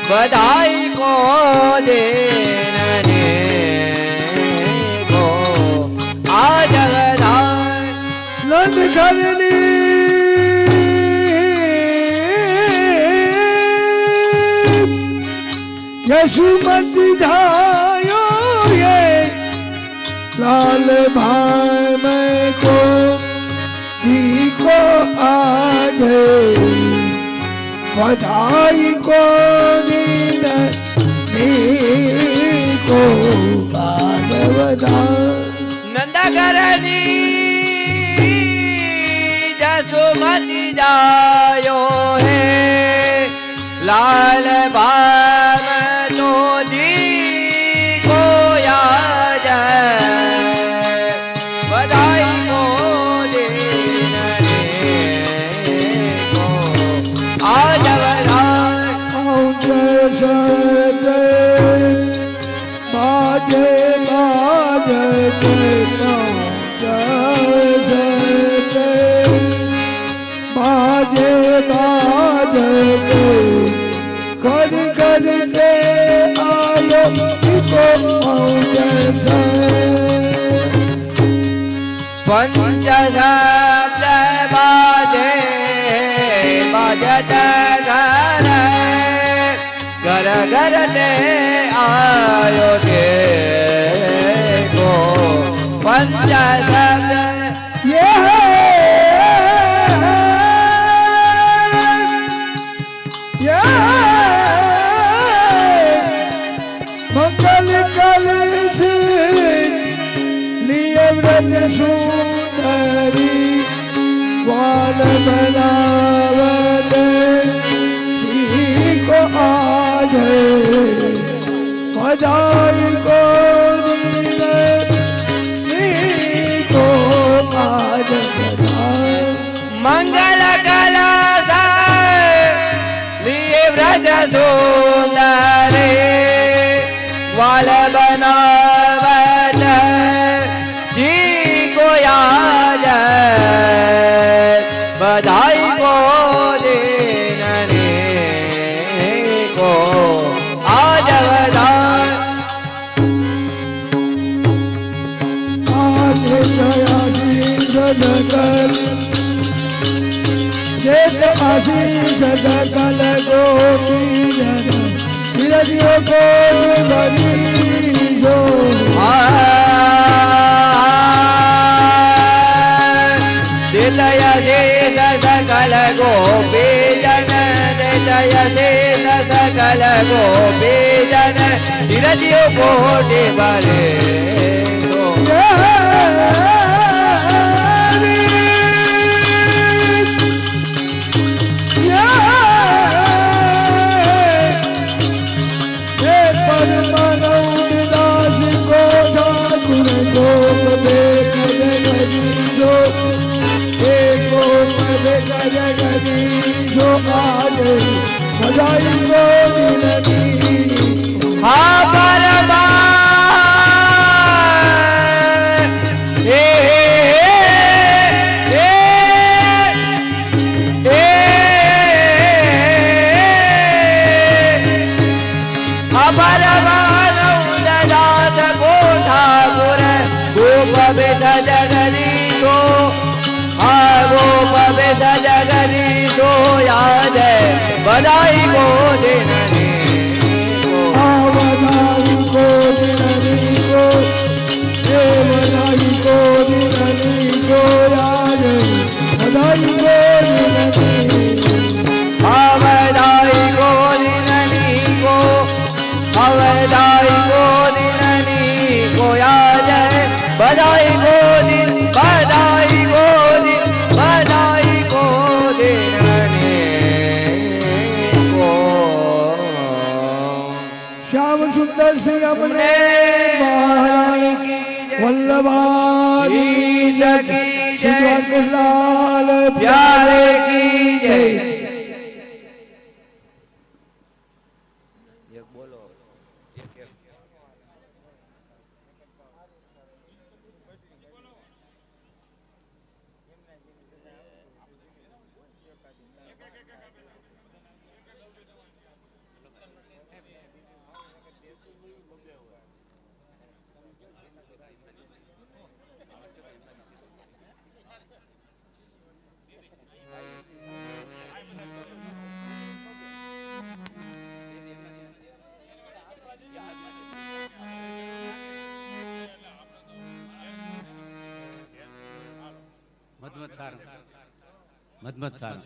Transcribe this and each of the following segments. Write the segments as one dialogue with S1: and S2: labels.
S1: बधाई को देने को आज बधाई
S2: नंद घरनी यशुमती धायो ये लाल भाई मैं को आज बधाई को को आज बधाई
S1: नंदगरनी जसुमती जायो है लाल भाम तो जी को याद बधाई को देने को आज
S2: बाजे बाजे बाजे कर कर के आयो को
S1: पंच शब्द बाजे बाजत घर घर घर ने आयो के को पंच शब्द
S2: ये मंगल कल लिए व्रत सुंदरी वाल बनावत को आज बधाई को को आज बधाई
S1: मंगल कलश लिए व्रज सुंदरी वाल बनावत जी को याद बधाई को देने को आज बधाई
S2: आज दयाशीष जगत जेत आशीष जगल गोपी जन विरजियों को बनी जो
S1: दिलय शेष सकल गोपी जन दिलय शेष सकल गोपी जन विरजियों कोटि बने
S2: जो आज बधाई को
S1: हाँ परमा सजगरी तो याद बधाई को देने को
S2: बधाई को देने को बधाई को देने को याद बधाई को देने
S1: बधाई को देने को बधाई को देने को याद बधाई को दिन बधाई को दिन बधाई को देने को
S2: श्याम सुंदर सिंह अपने महारानी की वल्लभानी सखी लाल प्यारे की जय।
S1: મધમત સારું.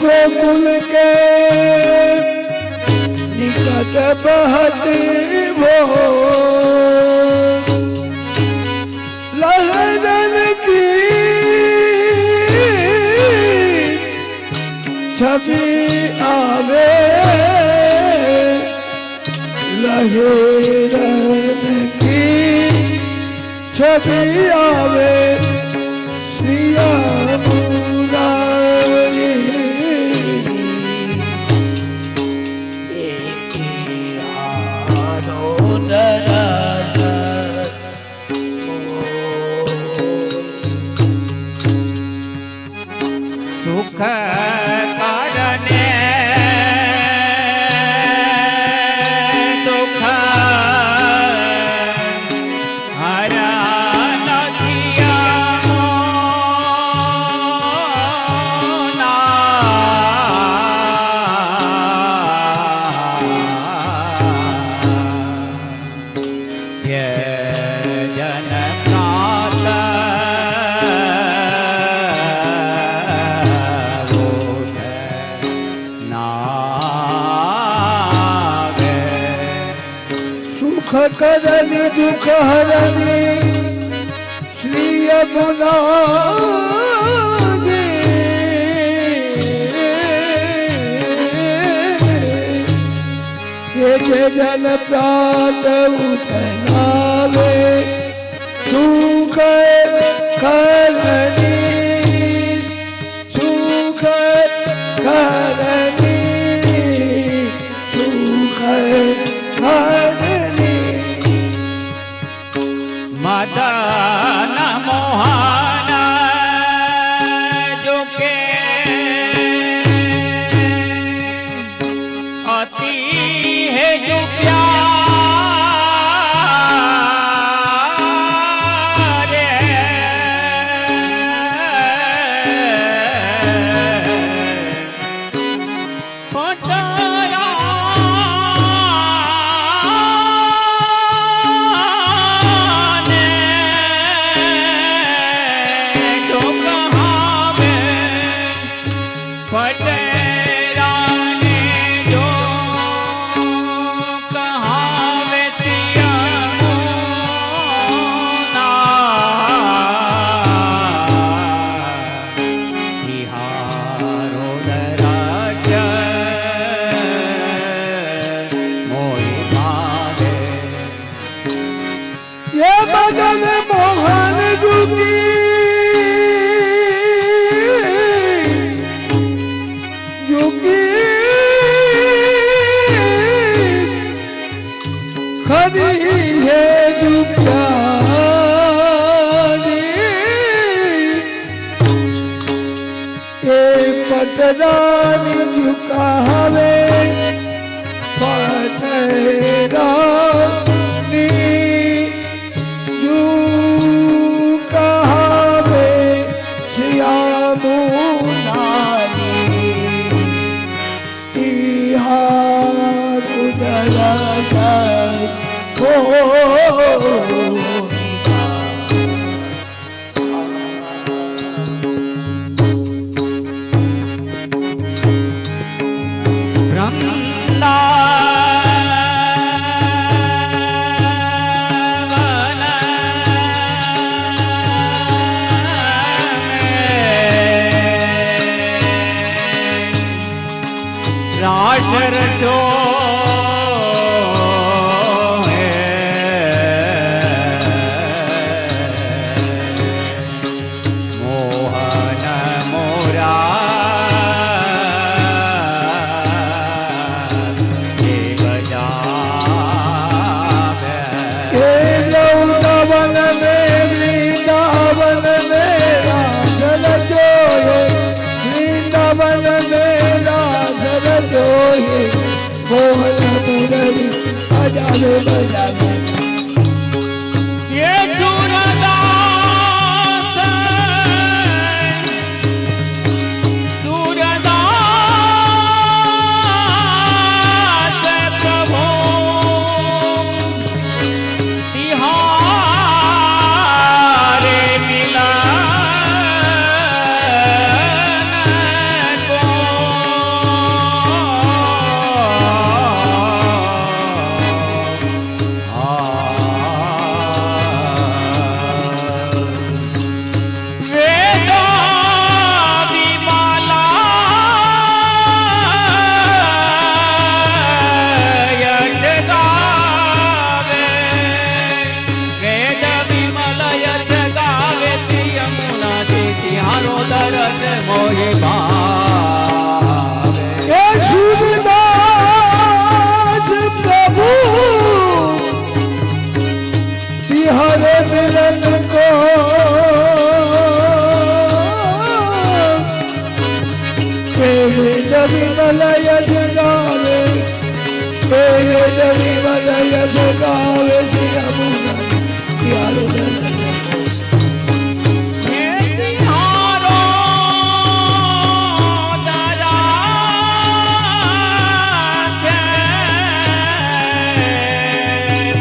S2: गोकुल के निकट बहती वो लहरन की छवि आवे लहरन की छवि आवे श्रिया
S1: सुख करने दुख हरा नदिया
S2: જન પ્રાત ઉઠનાવે સુખ કરણી સુખ કરણી સુખ કરણી
S1: મદન મોહન જોકે અતિ હે જો પ્યારે પટરાને જો કહાવે તિહારો દરાજ મોહી ભાવે
S2: ये मदन मोहन जुगी जुगी खरी है जुप्यानी ये पटरानी जुकावे पटरानी जू कहावे श्यामुनानी तिहार उदर हो
S1: રાશર જો મોહન મોરા બજાવે
S2: ये लौटावन में वृंदावन में राजल जोए वृंदावन में राजल जोए मोहन मुरली बजावे बजावे
S1: ये सूरदास सूरदास प्रभु तिहारे मिलन को વેદો વિમાલા યશ ગાવે વેદ વિમલ યશ ગાવે યમુના તિહારો દરસ મોહી ભાવે
S2: ये सूरदास प्रभु तिहारे मिलन को तेरे जबी मलय जगावे तेरे जबी मलय जगावे यमुना तिहारो
S1: ये तिहारो દરસ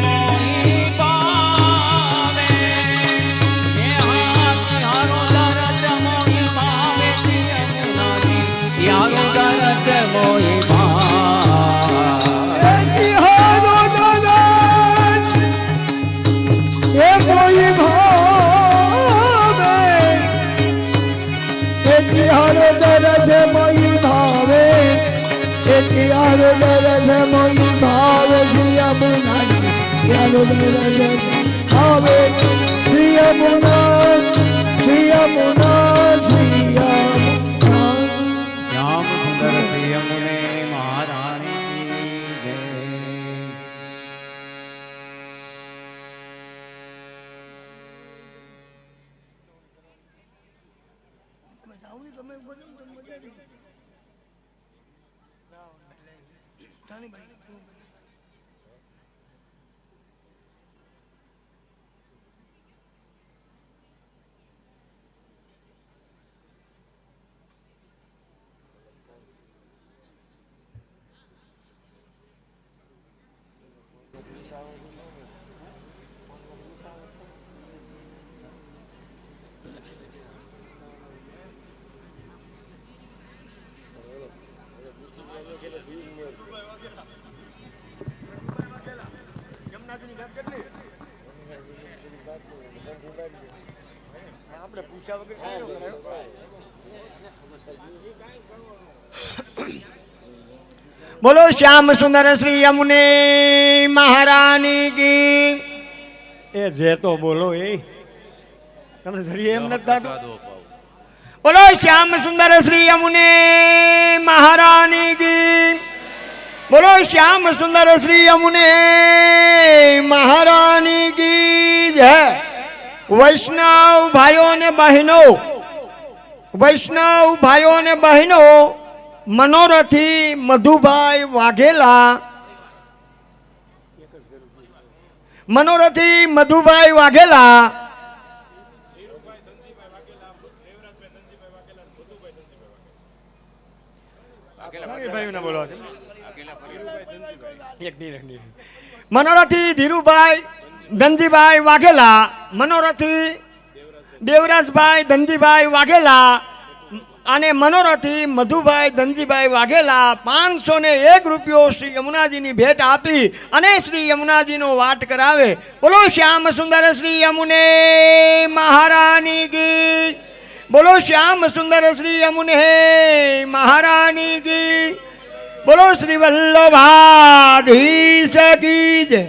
S1: મોહી ભાવે તિહારો દરસ મોહી ભાવે યમુના તિહારો દરસ મોહી ભાવે
S2: तिहारो दरस ये कोई भावे ये तिहारो दरस मोई भावे ये तिहारो दरस मोई भावे યમુનાજી યાદવ આવે શ્રી યમુના શ્રી યમુના શ્રી યમુના
S1: શ્યામ સુંદર શ્રી યમુને મહારાણી જય.
S3: આપણે પૂછ્યા વગર કાંઈ ન કરાય. બોલો શ્યામ સુંદર શ્રી યમુને મહારાણી કી. એ જે તો બોલો એ તમે ધડીએ એમ નથી થતું. બોલો શ્યામ સુંદર શ્રી યમુને મહારાણી કી. બોલો શ્યામ સુંદર શ્રી યમુને મહારાણી કી જય. વૈષ્ણવ ભાઈઓ ને બહેનો, વૈષ્ણવ ભાઈઓ ને બહેનો, મનોરથી મધુભાઈ વાઘેલા, મનોરથી મધુભાઈ વાઘેલા, મનોરથી ધીરુભાઈ ધનજીભાઈ વાઘેલા, મનોરથી દેવરાજભાઈ ધનજીભાઈ વાઘેલા અને મનોરથી મધુભાઈ ધનજીભાઈ વાઘેલા 501 રૂપિયો શ્રી યમુનાજીની ભેટ આપી અને શ્રી યમુનાજીનો વાટ કરાવે. બોલો શ્યામ સુંદર શ્રી યમુને મહારાણી કી. બોલો શ્યામ સુંદર શ્રી યમુને મહારાણી કી. બોલો શ્રી વલ્લભાધીશ કી જય.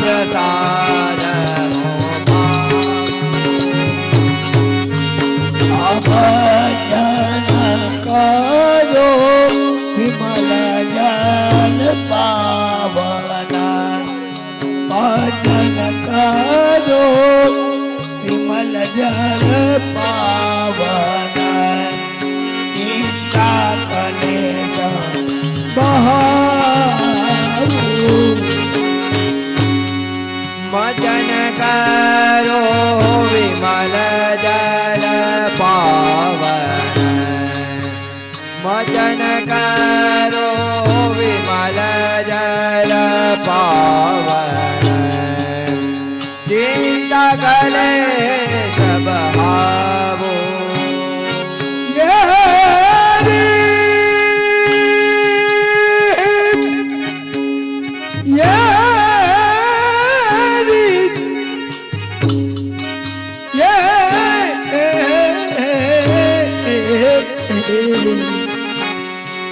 S1: પ્રસાદ
S2: ભજન કરો વિમલ જલ પાવન ભજન કરો વિમલ જલ પાવન ચિંતા કલેશ બહારું
S1: મજન કરો વિમલ જલ પાવન મજન કરો વિમલ જલ પાવન ચિંતા કલેશ બહાવો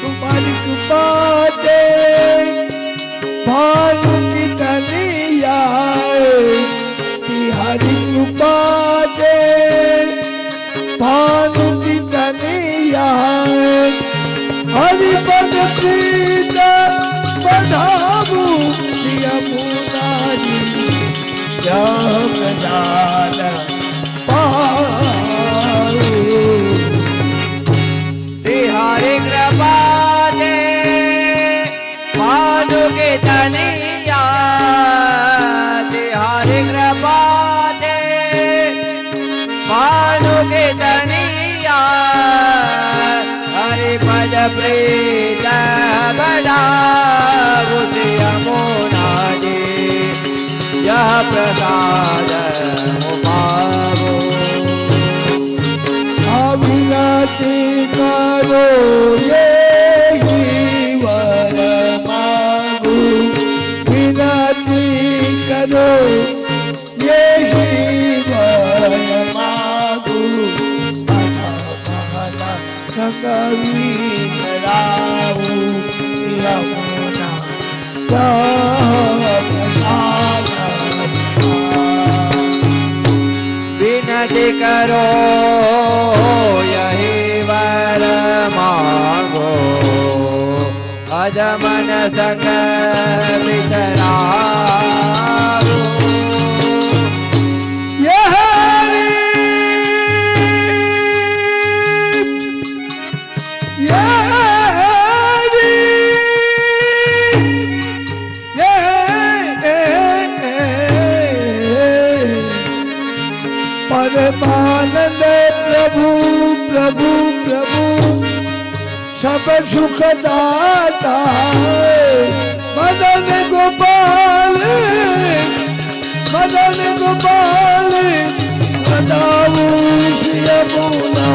S2: तुम्हारी कृपा दे भानु की तनिया तिहारी कृपा दे भानु की तनिया हरि पद प्रीत बढ़ावू यमुना जी जब जान पारू
S1: हरे कृपा दे भानु के तनिया हरे कृपा दे भानु के तनिया हरि पद प्रीत बढ़ावु यमुना जी यह प्रसाद पावो
S2: अविनाती करो ये ही वर मांगू विनती करो ये ही वर मांगू संगवी कराऊ यमुना
S1: विनती करो यही वर मांगो अजमन संग विचरारो
S2: परमानंद प्रभु प्रभु प्रभु सब सुख दाता मदन गोपाल मदाऊ यमुना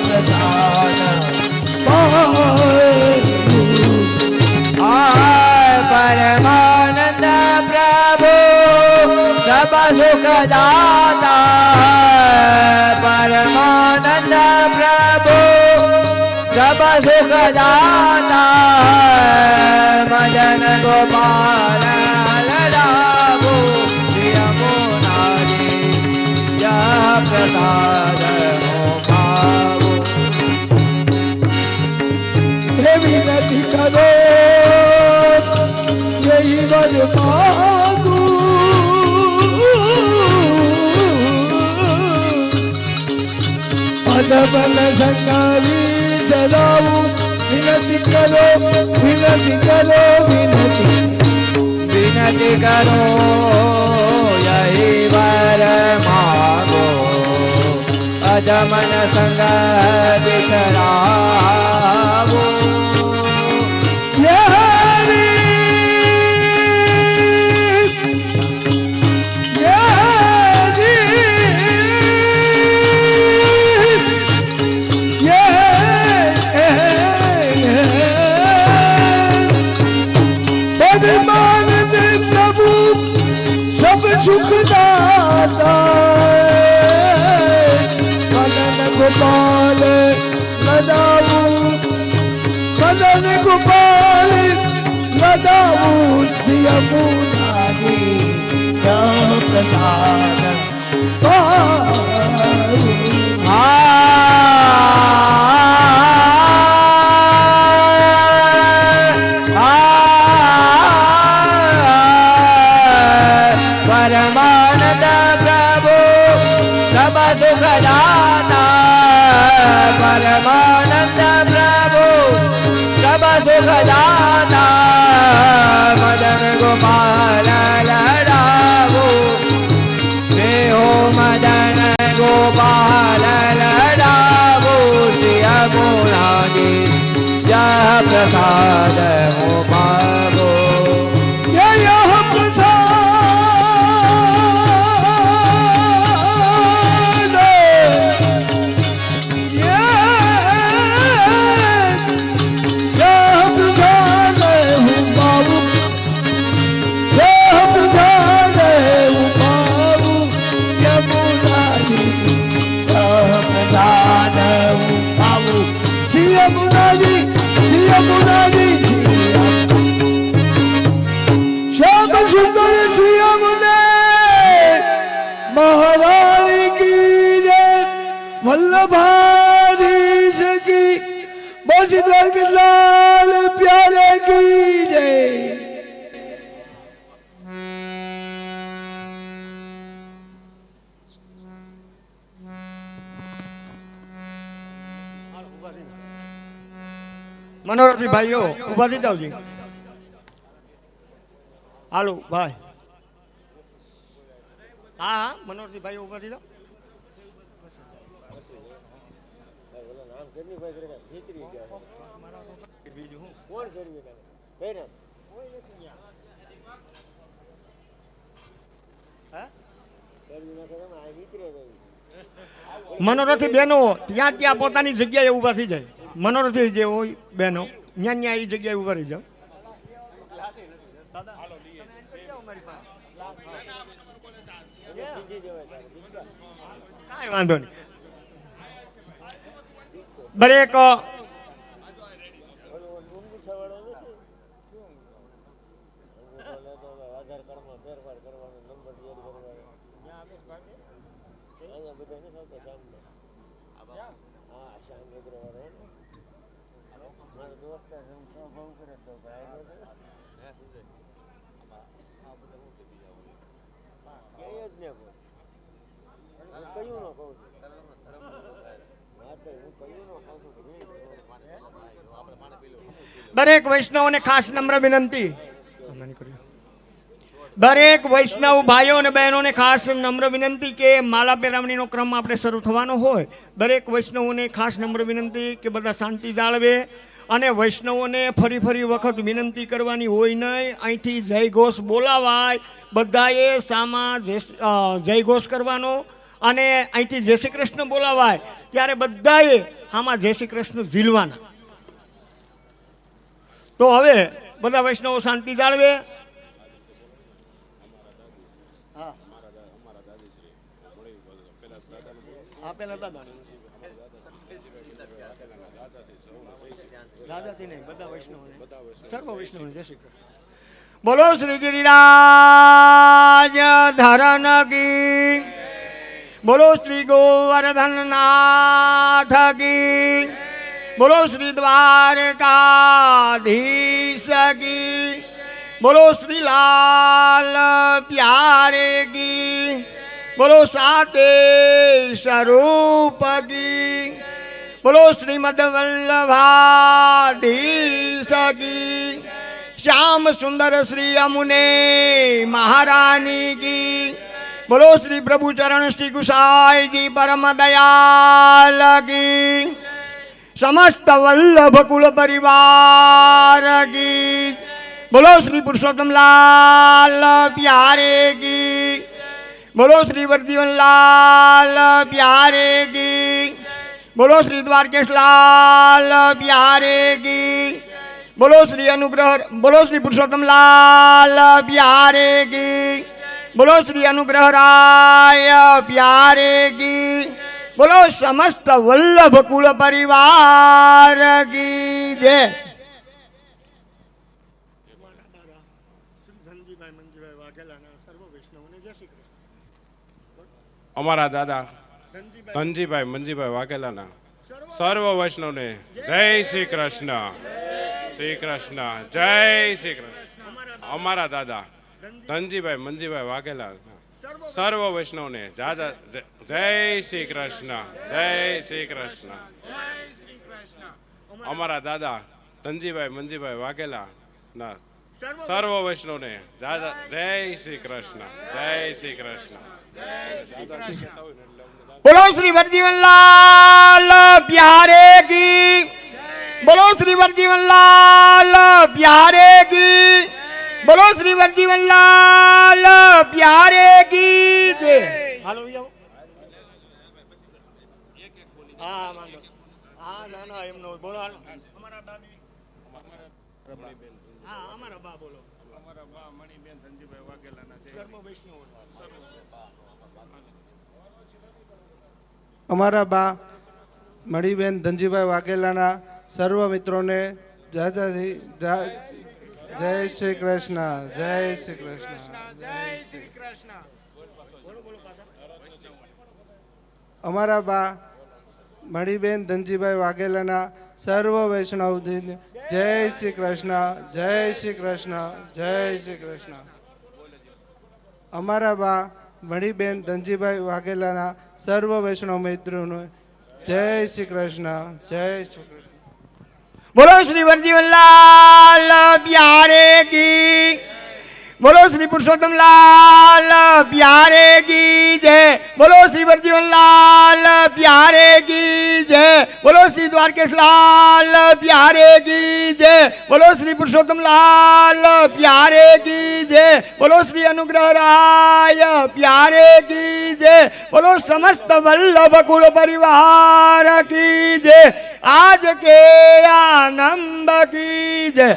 S2: प्रधान
S1: परमानंद प्रभु सब सुख दाता परमानंद प्रभु सब सुख दाता मदन गोपाल ललाभो यमुना जी यह प्रसाद भावो
S2: विनती करो यही वर मांगू बल संगारी चलाऊ विनती करो विनती करो
S1: विनती करो यही वर मांगो अजमन संग विचरावो
S2: सुख दाता मदन गोपाल लदाऊ मदन गोपाल લડાવું યમુનાજી પ્રસાદ
S1: પરમાનંદ પ્રભુ સબ સુખદાતા પરમાનંદ પ્રભુ સબ સુખદાતા મદન ગોપાલ લડાવો દેહો મદન ગોપાલ લડાવો શ્રી ગુણાજી જય પ્રસાદ હો પાવો
S2: જય પ્રસાદ महारानी की जय वल्लभाधीश की बजरंग लाल प्यारे की जय
S3: મનોરથી ભાઈઓ ઉભા થઈ જાવજી હાલો ભાઈ હા હા મનોરથી ભાઈઓ ઉભા થઈ જાવ મનોરથી બહેનો ત્યાં ત્યાં પોતાની જગ્યાએ ઉભા થઈ જાય મનોરથી જે હોય બહેનો ત્યાં ત્યાં એ જગ્યાએ ઉભા રહી જાવ કાંઈ વાંધો નહીં દરેક દરેક વૈષ્ણવને ખાસ નમ્ર વિનંતી દરેક વૈષ્ણવ ભાઈઓ અને બહેનોને ખાસ નમ્ર વિનંતી કે માલા પેરામણીનો ક્રમ આપણે શરૂ થવાનો હોય દરેક વૈષ્ણવોને ખાસ નમ્ર વિનંતી કે બધા શાંતિ જાળવે અને વૈષ્ણવોને ફરી ફરી વખત વિનંતી કરવાની હોય નહીં અહીંથી જય ઘોષ બોલાવાય બધાએ સામા જય ઘોષ કરવાનો અને અહીંથી જય શ્રી કૃષ્ણ બોલાવાય ત્યારે બધાએ આમાં જય શ્રી કૃષ્ણ ઝીલવાના તો હવે બધા વૈષ્ણવો શાંતિ જાળવે દાદાથી નહીં બધા વૈષ્ણવોને સર્વ વૈષ્ણવોને જય શ્રી કૃષ્ણ બોલો શ્રી ગિરિરાજ ધરણ કી બોલો શ્રી ગોવર્ધન નાથ કી બોલો શ્રી દ્વારકાધીશ કી બોલો શ્રી લાલ પ્યારે કી બોલો સાતે સ્વરૂપ કી બોલો શ્રીમદ વલ્લભાધીશ કી श्याम सुंदर श्री यमुने महारानी की बोलो श्री प्रभु चरण श्री गुसाई जी परम दयाल की समस्त वल्लभ कुल परिवार की बोलो श्री पुरुषोत्तम लाल प्यारे की बोलो श्री वर्जीवन लाल प्यारे की बोलो श्री द्वारकेश लाल प्यारे की बोलो श्री अनुग्रह बोलो श्री पुरुषोत्तम लाल प्यारे की बोलो श्री अनुग्रह राय प्यारे की बोलो समस्त वल्लभ कुल परिवार की जय ધનજીભાઈ વાઘેલાના સર્વ વૈષ્ણવોને જય શ્રી કૃષ્ણ.
S4: અમારા દાદા
S3: ધનજીભાઈ
S4: ધનજીભાઈ મંજીભાઈ વાઘેલાના સર્વ વૈષ્ણવને જય શ્રી કૃષ્ણ. શ્રી કૃષ્ણ જય શ્રી કૃષ્ણ. અમારા દાદા ધનજીભાઈ મંજીભાઈ વાઘેલા સર્વ વૈષ્ણવને જાજા જય શ્રી કૃષ્ણ. જય શ્રી કૃષ્ણ. અમારા દાદા ધનજીભાઈ મંજીભાઈ વાઘેલા ના સર્વ વૈષ્ણવને જાજા જય શ્રી કૃષ્ણ. જય શ્રી કૃષ્ણ.
S3: બોલો શ્રી વરજીવનલાલ પ્યારે કી. બોલો શ્રી વરજીવનલાલ પ્યારે કી. બોલો શ્રી વરજીવનલાલ પ્યારે કી જય. હાલો આવો. હા માંગો. હા ના ના એમનો બોલો. અમારા દાદી હા અમારા બા બોલો.
S4: અમારા બા મણીબેન ધનજીભાઈ વાઘેલાના
S3: સર્વ વૈષ્ણવ.
S2: અમારા બા મણીબેન ધનજીભાઈ વાઘેલાના સર્વ મિત્રોને જય શ્રી કૃષ્ણ. જય શ્રી કૃષ્ણ. અમારા બા મણીબેન ધનજીભાઈ વાઘેલાના સર્વ વૈષ્ણવ જય શ્રી કૃષ્ણ. જય શ્રી કૃષ્ણ. જય શ્રી કૃષ્ણ. અમારા બા મણીબેન ધનજીભાઈ વાઘેલાના સર્વ વૈષ્ણવ મિત્રોને જય શ્રી કૃષ્ણ. જય શ્રી કૃષ્ણ.
S3: બોલો શ્રી વરજીવનલાલ પ્યારે કી. બોલો શ્રી પુરુષોત્તમ લાલ પ્યારે કી જય. બોલો શ્રી વરજીવનલાલ પ્યારે કી જય. બોલો શ્રી દ્વારકેશ લાલ પ્યારે કી જય. બોલો શ્રી પુરુષોત્તમ લાલ પ્યારે કી જય. બોલો શ્રી અનુગ્રહ રાય પ્યારે કી જય. બોલો સમસ્ત વલ્લભ કુળ પરિવાર કી જય. आज के आनंद की जय.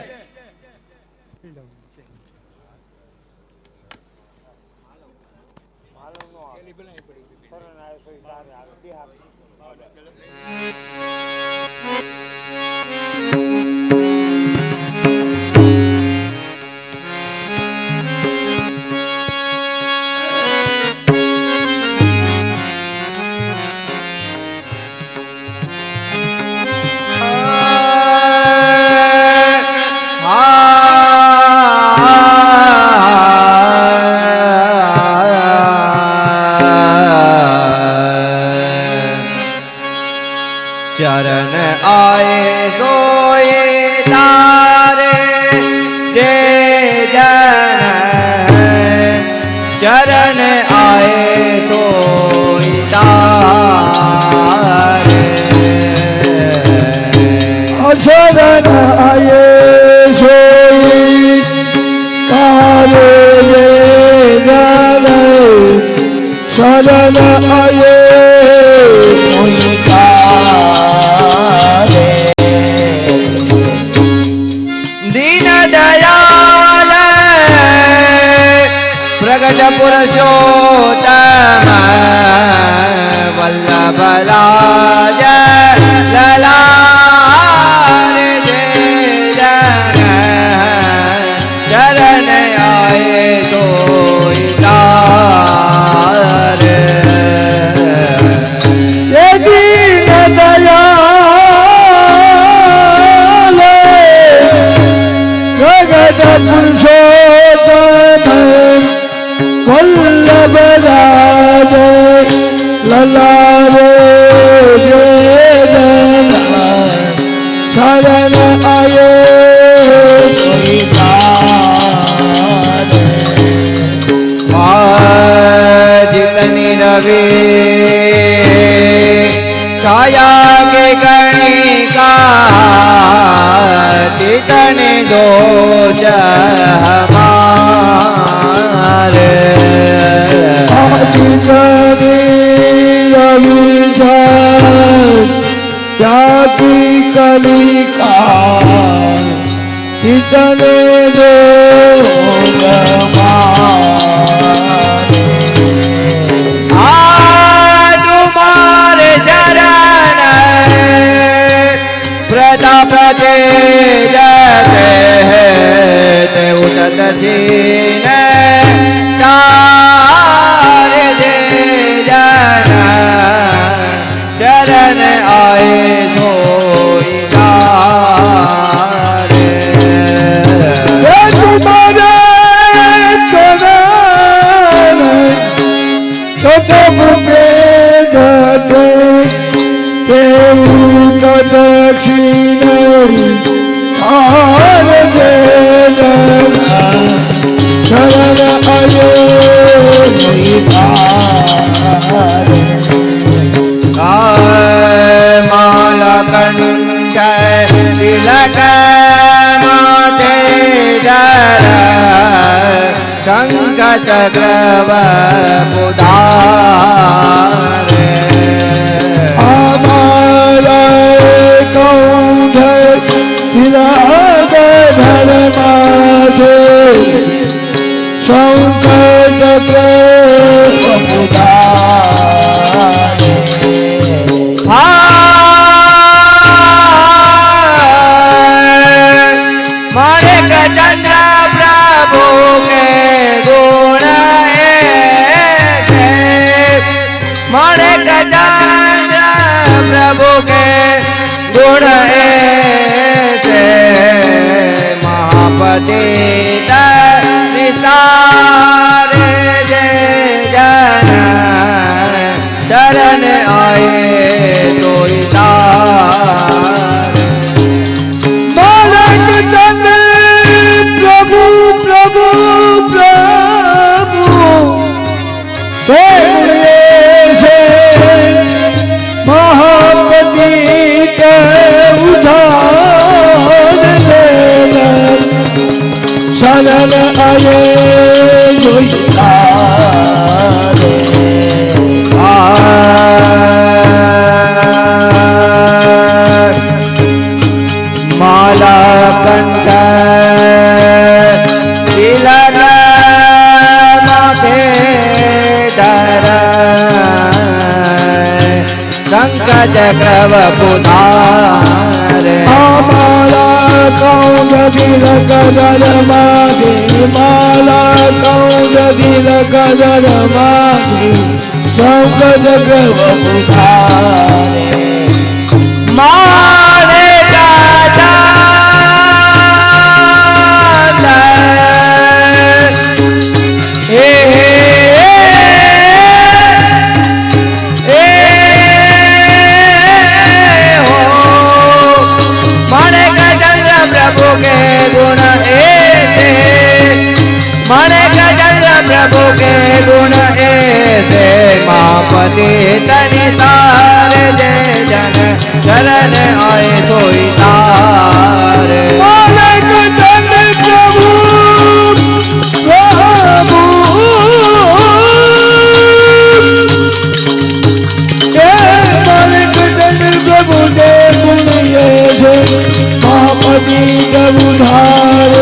S1: शरण आए सोए तारे जय जन. शरण आए सोए तारे
S2: शरण आए सोई कारे शरण आए सोई कारे.
S1: दीन दयाल प्रगट पुरुषोत्तम वल्लभ लाज ललार जय जन. शरण आए सोई तारे
S2: दीन दयाल प्रगट पुरुषोत्तम वल्लभ राज ललारे जय शरण आए सोई तारे.
S1: जितनी रवि छाया के कणिका तितने दोष हमारे.
S2: जाति कलिका इतने दो
S1: तुम्हारे चरण प्रताप तेज उदत
S5: પ્રથમ ભેદ તેવું દક્ષિણ આર શરણ
S1: માલા કંઠ તિલક માથે શંખ ચક્ર મુદારે
S5: શંકર
S1: મારે ચંદ્ર પ્રભુ કે ગુણ મારે ચંદ્ર પ્રભુ કે ગુણ મહાપતિ निसारे जय जन शरण आए सोई
S5: बालक तन प्रभु प्रभु प्रभु से महापति के उधार शरण आए
S1: माला कंठ तिलक माथे धर शंख चक्र पुधारे
S5: माला कौन तिलक धर माथे माला कौन तिलक धर माथे शंख चक्र पुधारे
S1: मारे दादा प्रभु के गुण ऐसे माने चंद्र प्रभु के गुण ऐसे मापति तनि तारे जय जन शरण आए सोई तारे
S5: मालक तन प्रभु प्रभु मालक तन प्रभु के गुण ऐसे महापति के उधार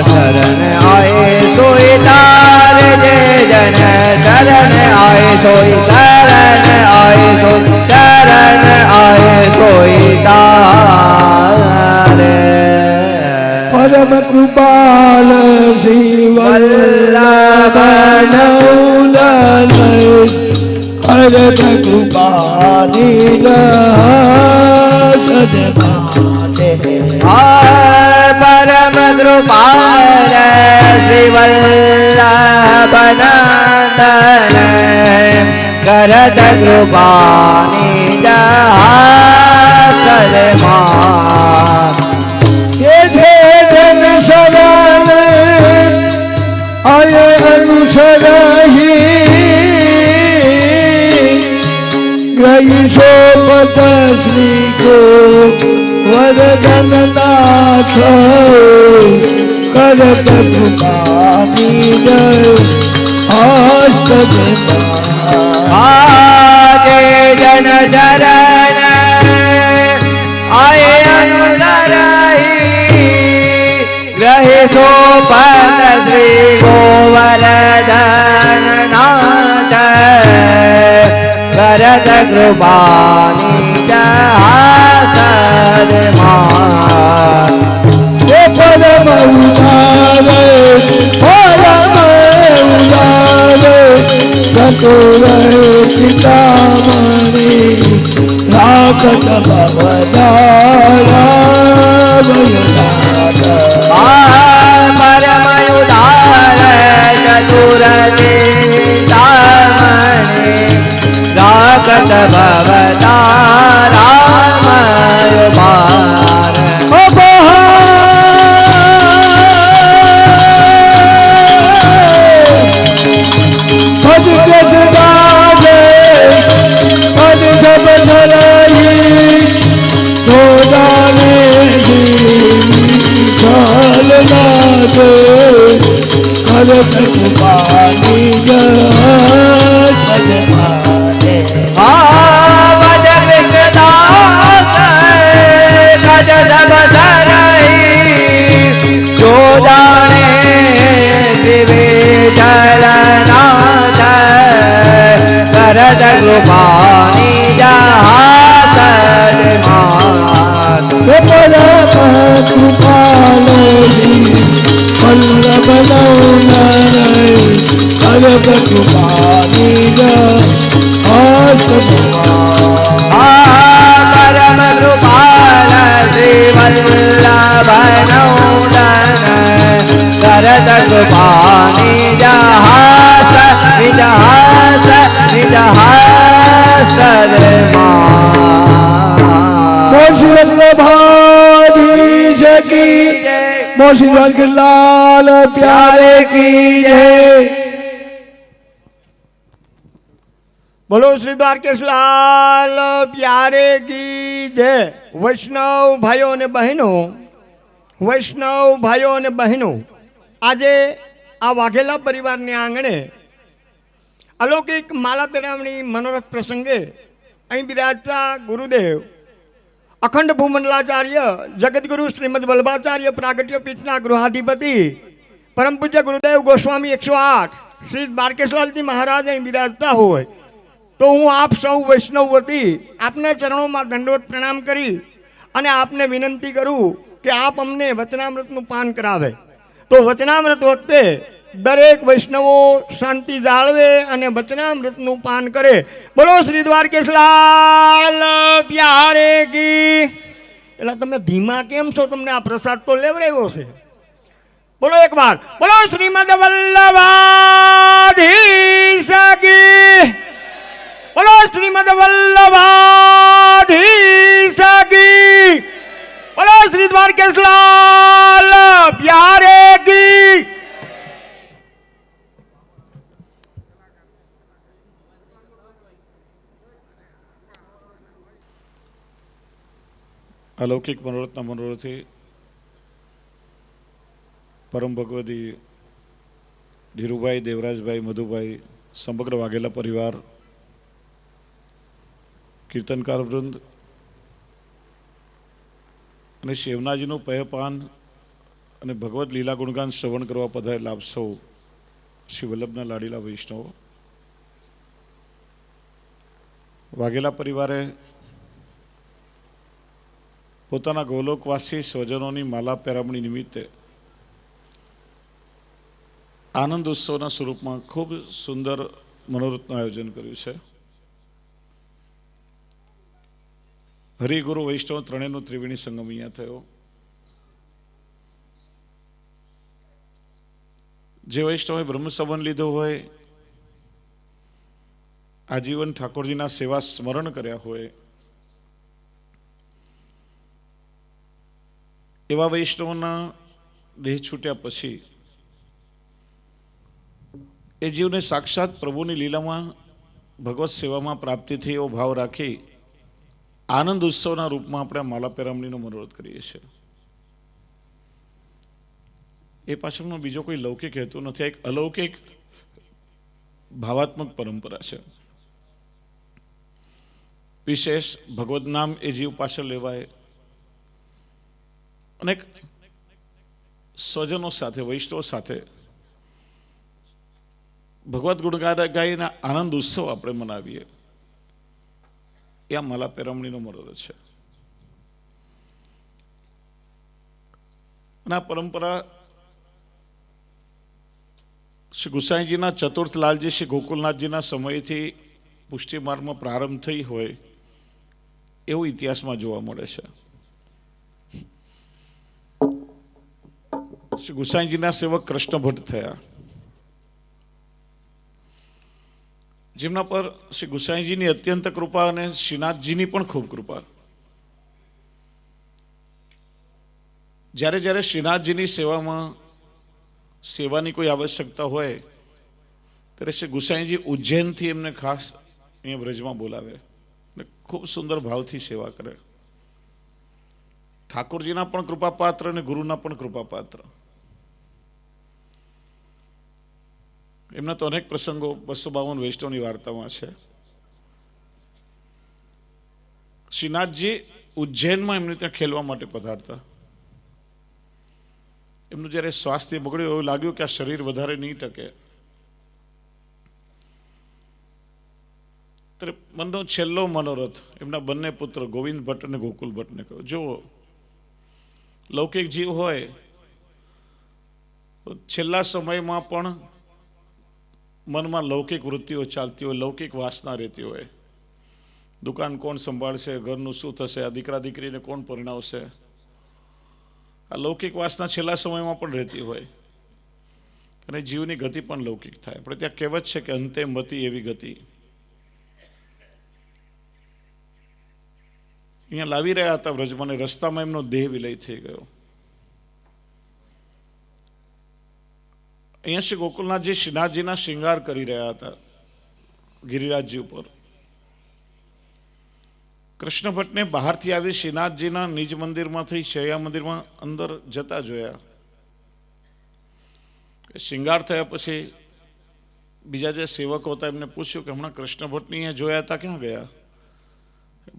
S5: शरण
S1: आए सोई तार जय जन शरण आए सोई शरण आए सोई शरण आए सोई तार
S5: परम कृपाल श्री वल्लभ भरत कृपाली
S1: परम कृपाल श्री वल्लभ नंदन करत कृपानी
S5: जन शरण आय अनुसरही ग्रही सोपत श्री को वरदन नाथ करत कृपानी हस्त
S1: आगे जन शरण आए अनुसरही ग्रही सोपत श्री गोवर्धन नाथ करत कृपानी
S5: परम उदारे सतुर पितामणि राखत भवदारा
S1: परम उदार
S5: ભરત કૃપાની જય સદમાને
S1: ભજ કૃષ્ણદાસ ભજ સબ સરઈ જો જાણે શિવે જલનાથ ભરત કૃપાની જહાસદ માત
S5: પરમ કૃપાલોજી વલ્લભ નવનરઈ ભરત કૃપાની જય
S1: પરમ કૃપાલ શ્રી વલ્લભ નૌદન ભરત કૃપાની જહાસ નિજહાસ નિજહાસ
S5: મોશી વલ્લભાધીશ કી મોશી દ્વારકાલાલ પ્યારે કી જય
S3: બોલો શ્રી દ્વારકેશ લાલ પ્યારે કી જય. વૈષ્ણવ ભાઈઓ અને બહેનો, વૈષ્ણવ ભાઈઓ અને બહેનો, આજે આ વાઘેલા પરિવારને આંગણે અલૌકિક માલા પેરામણી મનોરથ પ્રસંગે અહીં બિરાજતા ગુરુદેવ અખંડ ભૂમંડલાચાર્ય જગદગુરુ શ્રીમદ વલ્લભાચાર્ય પ્રાગટ્ય પીઠના ગૃહાધિપતિ પરમ પૂજ્ય ગુરુદેવ ગોસ્વામી 108 શ્રી દ્વારકેશલાલજી મહારાજ અહીં બિરાજતા હોય તો હું આપ સૌ વૈષ્ણવ વતી આપના ચરણોમાં દંડવત પ્રણામ કરી અને આપને વિનંતી કરું કે આપ અમને વચનામૃતનું પાન કરાવે. તો વચનામૃત વખતે દરેક વૈષ્ણવો શાંતિ જાળવે અને વચનામૃતનું પાન કરે. બોલો શ્રી દ્વારકેશલાલ પ્યારે કી. એટલે તમે ધીમા કેમ છો? તમને આ પ્રસાદ તો લેવડાવ્યો છે. બોલો એક વાર, બોલો શ્રીમદ વલ્લભાધીશ કી. બોલો શ્રીમદ વલ્લભાધીશ કી. બોલો શ્રી દ્વારકેશલાલ પ્યારે કી.
S6: અલૌકિક મનોરથના મનોરથી પરમ ભગવતી ધીરુભાઈ, દેવરાજભાઈ, મધુભાઈ, સમગ્ર વાઘેલા પરિવાર, કીર્તનકાર વૃંદ અને શેવનાજીનું પયપાન અને ભગવત લીલા ગુણગાન શ્રવણ કરવા પધારેલા આપ સૌ શ્રી વલ્લભના લાડીલા વૈષ્ણવો, વાઘેલા પરિવારે પોતાના ગોલોકવાસી સ્વજનોની માલા પેરામણી નિમિત્તે આનંદ ઉત્સવના સ્વરૂપમાં ખૂબ સુંદર મનોરથનું આયોજન કર્યું છે. હરિગુરુ વૈષ્ણવ ત્રણેયનો ત્રિવેણી સંગમ અહીંયા થયો. જે વૈષ્ણવે બ્રહ્મ સંબંધ લીધો હોય, આજીવન ઠાકોરજીના સેવા સ્મરણ કર્યા હોય, એવા વૈષ્ણવના દેહ છૂટ્યા પછી એ જીવને સાક્ષાત પ્રભુની લીલામાં ભગવત સેવામાં પ્રાપ્તિ થઈ એવો ભાવ રાખી આનંદ ઉત્સવના રૂપમાં આપણે માલા પેરામણીનો મનોરથ કરીએ છીએ. એ પાછળનો બીજો કોઈ લૌકિક હેતુ નથી, એક અલૌકિક ભાવાત્મક પરંપરા છે. વિશેષ ભગવત નામ એ જીવ પાછળ લેવાય, અનેક સ્વજનો સાથે, વૈષ્ણવ સાથે ભગવત ગુણગાન ગાઈને આનંદ ઉત્સવ આપણે મનાવીએ, એ આ માલા પેરામણીનો મનોરથ છે. અને આ પરંપરા શ્રી ગુસાઈજીના ચતુર્થ લાલજી શ્રી ગોકુલનાથજીના સમયથી પુષ્ટિ માર્ગમાં પ્રારંભ થઈ હોય એવું ઇતિહાસમાં જોવા મળે છે. શ્રી ગુસાઈજીના સેવક કૃષ્ણ ભટ્ટ થયા, જેમના પર શ્રી ગુસાઈજીની અત્યંત કૃપા અને શ્રીનાથજીની પણ ખૂબ કૃપા. જ્યારે જ્યારે શ્રીનાથજીની સેવાની કોઈ આવશ્યકતા હોય ત્યારે શ્રી ગુસાઈજી ઉજ્જૈનથી એમને ખાસ અહીંયા વ્રજમાં બોલાવે અને ખૂબ સુંદર ભાવથી સેવા કરે. ઠાકોરજીના પણ કૃપાપાત્ર અને ગુરુના પણ કૃપાપાત્ર. એમના તો અનેક પ્રસંગો 252 વૈષ્ણવની વાર્તામાં છે. શ્રીનાથજી ઉજ્જૈનમાં એમને ત્યાં ખેલવા માટે પધારતા. એમનું જ્યારે સ્વાસ્થ્ય બગડ્યું એવું લાગ્યું કે આ શરીર વધારે નહીં ટકે. ત્યારે મનનો છેલ્લો મનોરથ એમના બંને પુત્ર ગોવિંદ ભટ્ટ અને ગોકુલ ભટ્ટને કહ્યું, જુઓ લૌકિક જીવ હોય તો છેલ્લા સમયમાં પણ મનમાં લૌકિક વૃત્તિઓ ચાલતી હોય, લૌકિક વાસના રહેતી હોય. દુકાન કોણ સંભાળશે, ઘરનું શું થશે, આ દીકરા દીકરીને કોણ પરિણાવશે, આ લૌકિક વાસના છેલ્લા સમયમાં પણ રહેતી હોય અને જીવની ગતિ પણ લૌકિક થાય. આપણે ત્યાં કહેવત છે કે અંતે મતી એવી ગતિ. અહીંયા લાવી રહ્યા હતા વ્રજમાં, રસ્તામાં એમનો દેહ વિલય થઈ ગયો. અહીંયા શ્રી ગોકુલનાથજી શ્રીનાથજીના શૃંગાર કરી રહ્યા હતા ગિરિરાજજી ઉપર. કૃષ્ણ ભટ્ટને બહારથી આવી શ્રીનાથજીના નિજ મંદિરમાંથી શૈયા મંદિરમાં અંદર જતા જોયા. શૃંગાર થયા પછી બીજા જે સેવકો હતા એમને પૂછ્યું કે હમણાં કૃષ્ણ ભટ્ટને અહીંયા જોયા હતા, ક્યાં ગયા?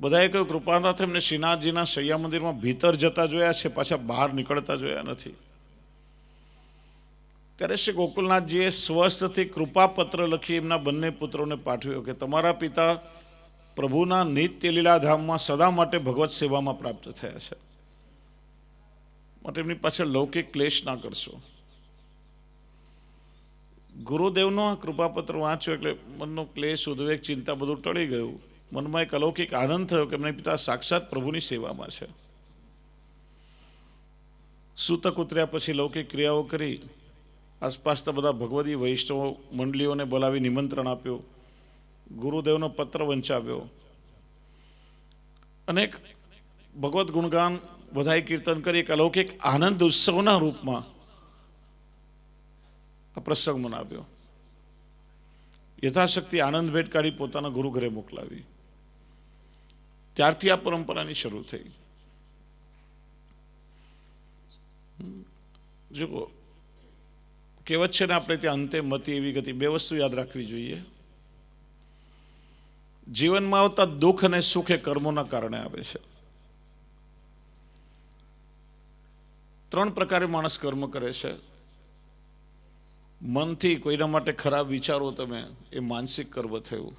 S6: બધાએ કહ્યું કૃપાનાથ એમને શ્રીનાથજીના શૈયા મંદિરમાં ભીતર જતા જોયા છે, પાછા બહાર નીકળતા જોયા નથી. ત્યારે શ્રી ગોકુલનાથજીએ સ્વસ્થથી કૃપાપત્ર લખી એમના બંને પુત્રોને પાઠવ્યો કે તમારા પિતા પ્રભુના નિત્ય લીલાધામમાં સદા માટે ભગવત સેવામાં પ્રાપ્ત થયા છે, માટે એમની પાછળ લૌકિક ક્લેશ ના કરશો. ગુરુદેવનો આ કૃપાપત્ર વાંચ્યો એટલે મનનો ક્લેશ, ઉદ્વેગ, ચિંતા બધું ટળી ગયું. મનમાં એક અલૌકિક આનંદ થયો કે એમના પિતા સાક્ષાત પ્રભુની સેવામાં છે. સૂતક ઉતર્યા પછી લૌકિક ક્રિયાઓ કરી આસપાસના બધા ભગવદી વૈષ્ણવ મંડળીઓને બોલાવી નિમંત્રણ આપ્યું, ગુરુદેવનો પત્ર વંચાવ્યો, અનેક ભગવત ગુણગાન વધાઈ કીર્તન કરી એક અલૌકિક આનંદ ઉત્સવના રૂપમાં આ પ્રસંગ મનાવ્યો. યથાશક્તિ આનંદ ભેટ કાઢી પોતાના ગુરુ ઘરે મોકલાવી. ત્યારથી આ પરંપરાની શરૂ થઈ. જો કહેવત છે ને આપણે ત્યાં અંતે મતી એવી ગતિ, બે વસ્તુ યાદ રાખવી જોઈએ. જીવનમાં આવતા દુઃખ અને સુખ એ કર્મોના કારણે આવે છે. 3 પ્રકારે માણસ કર્મ કરે છે. મનથી કોઈના માટે ખરાબ વિચારો તમે, એ માનસિક કર્મ થયું,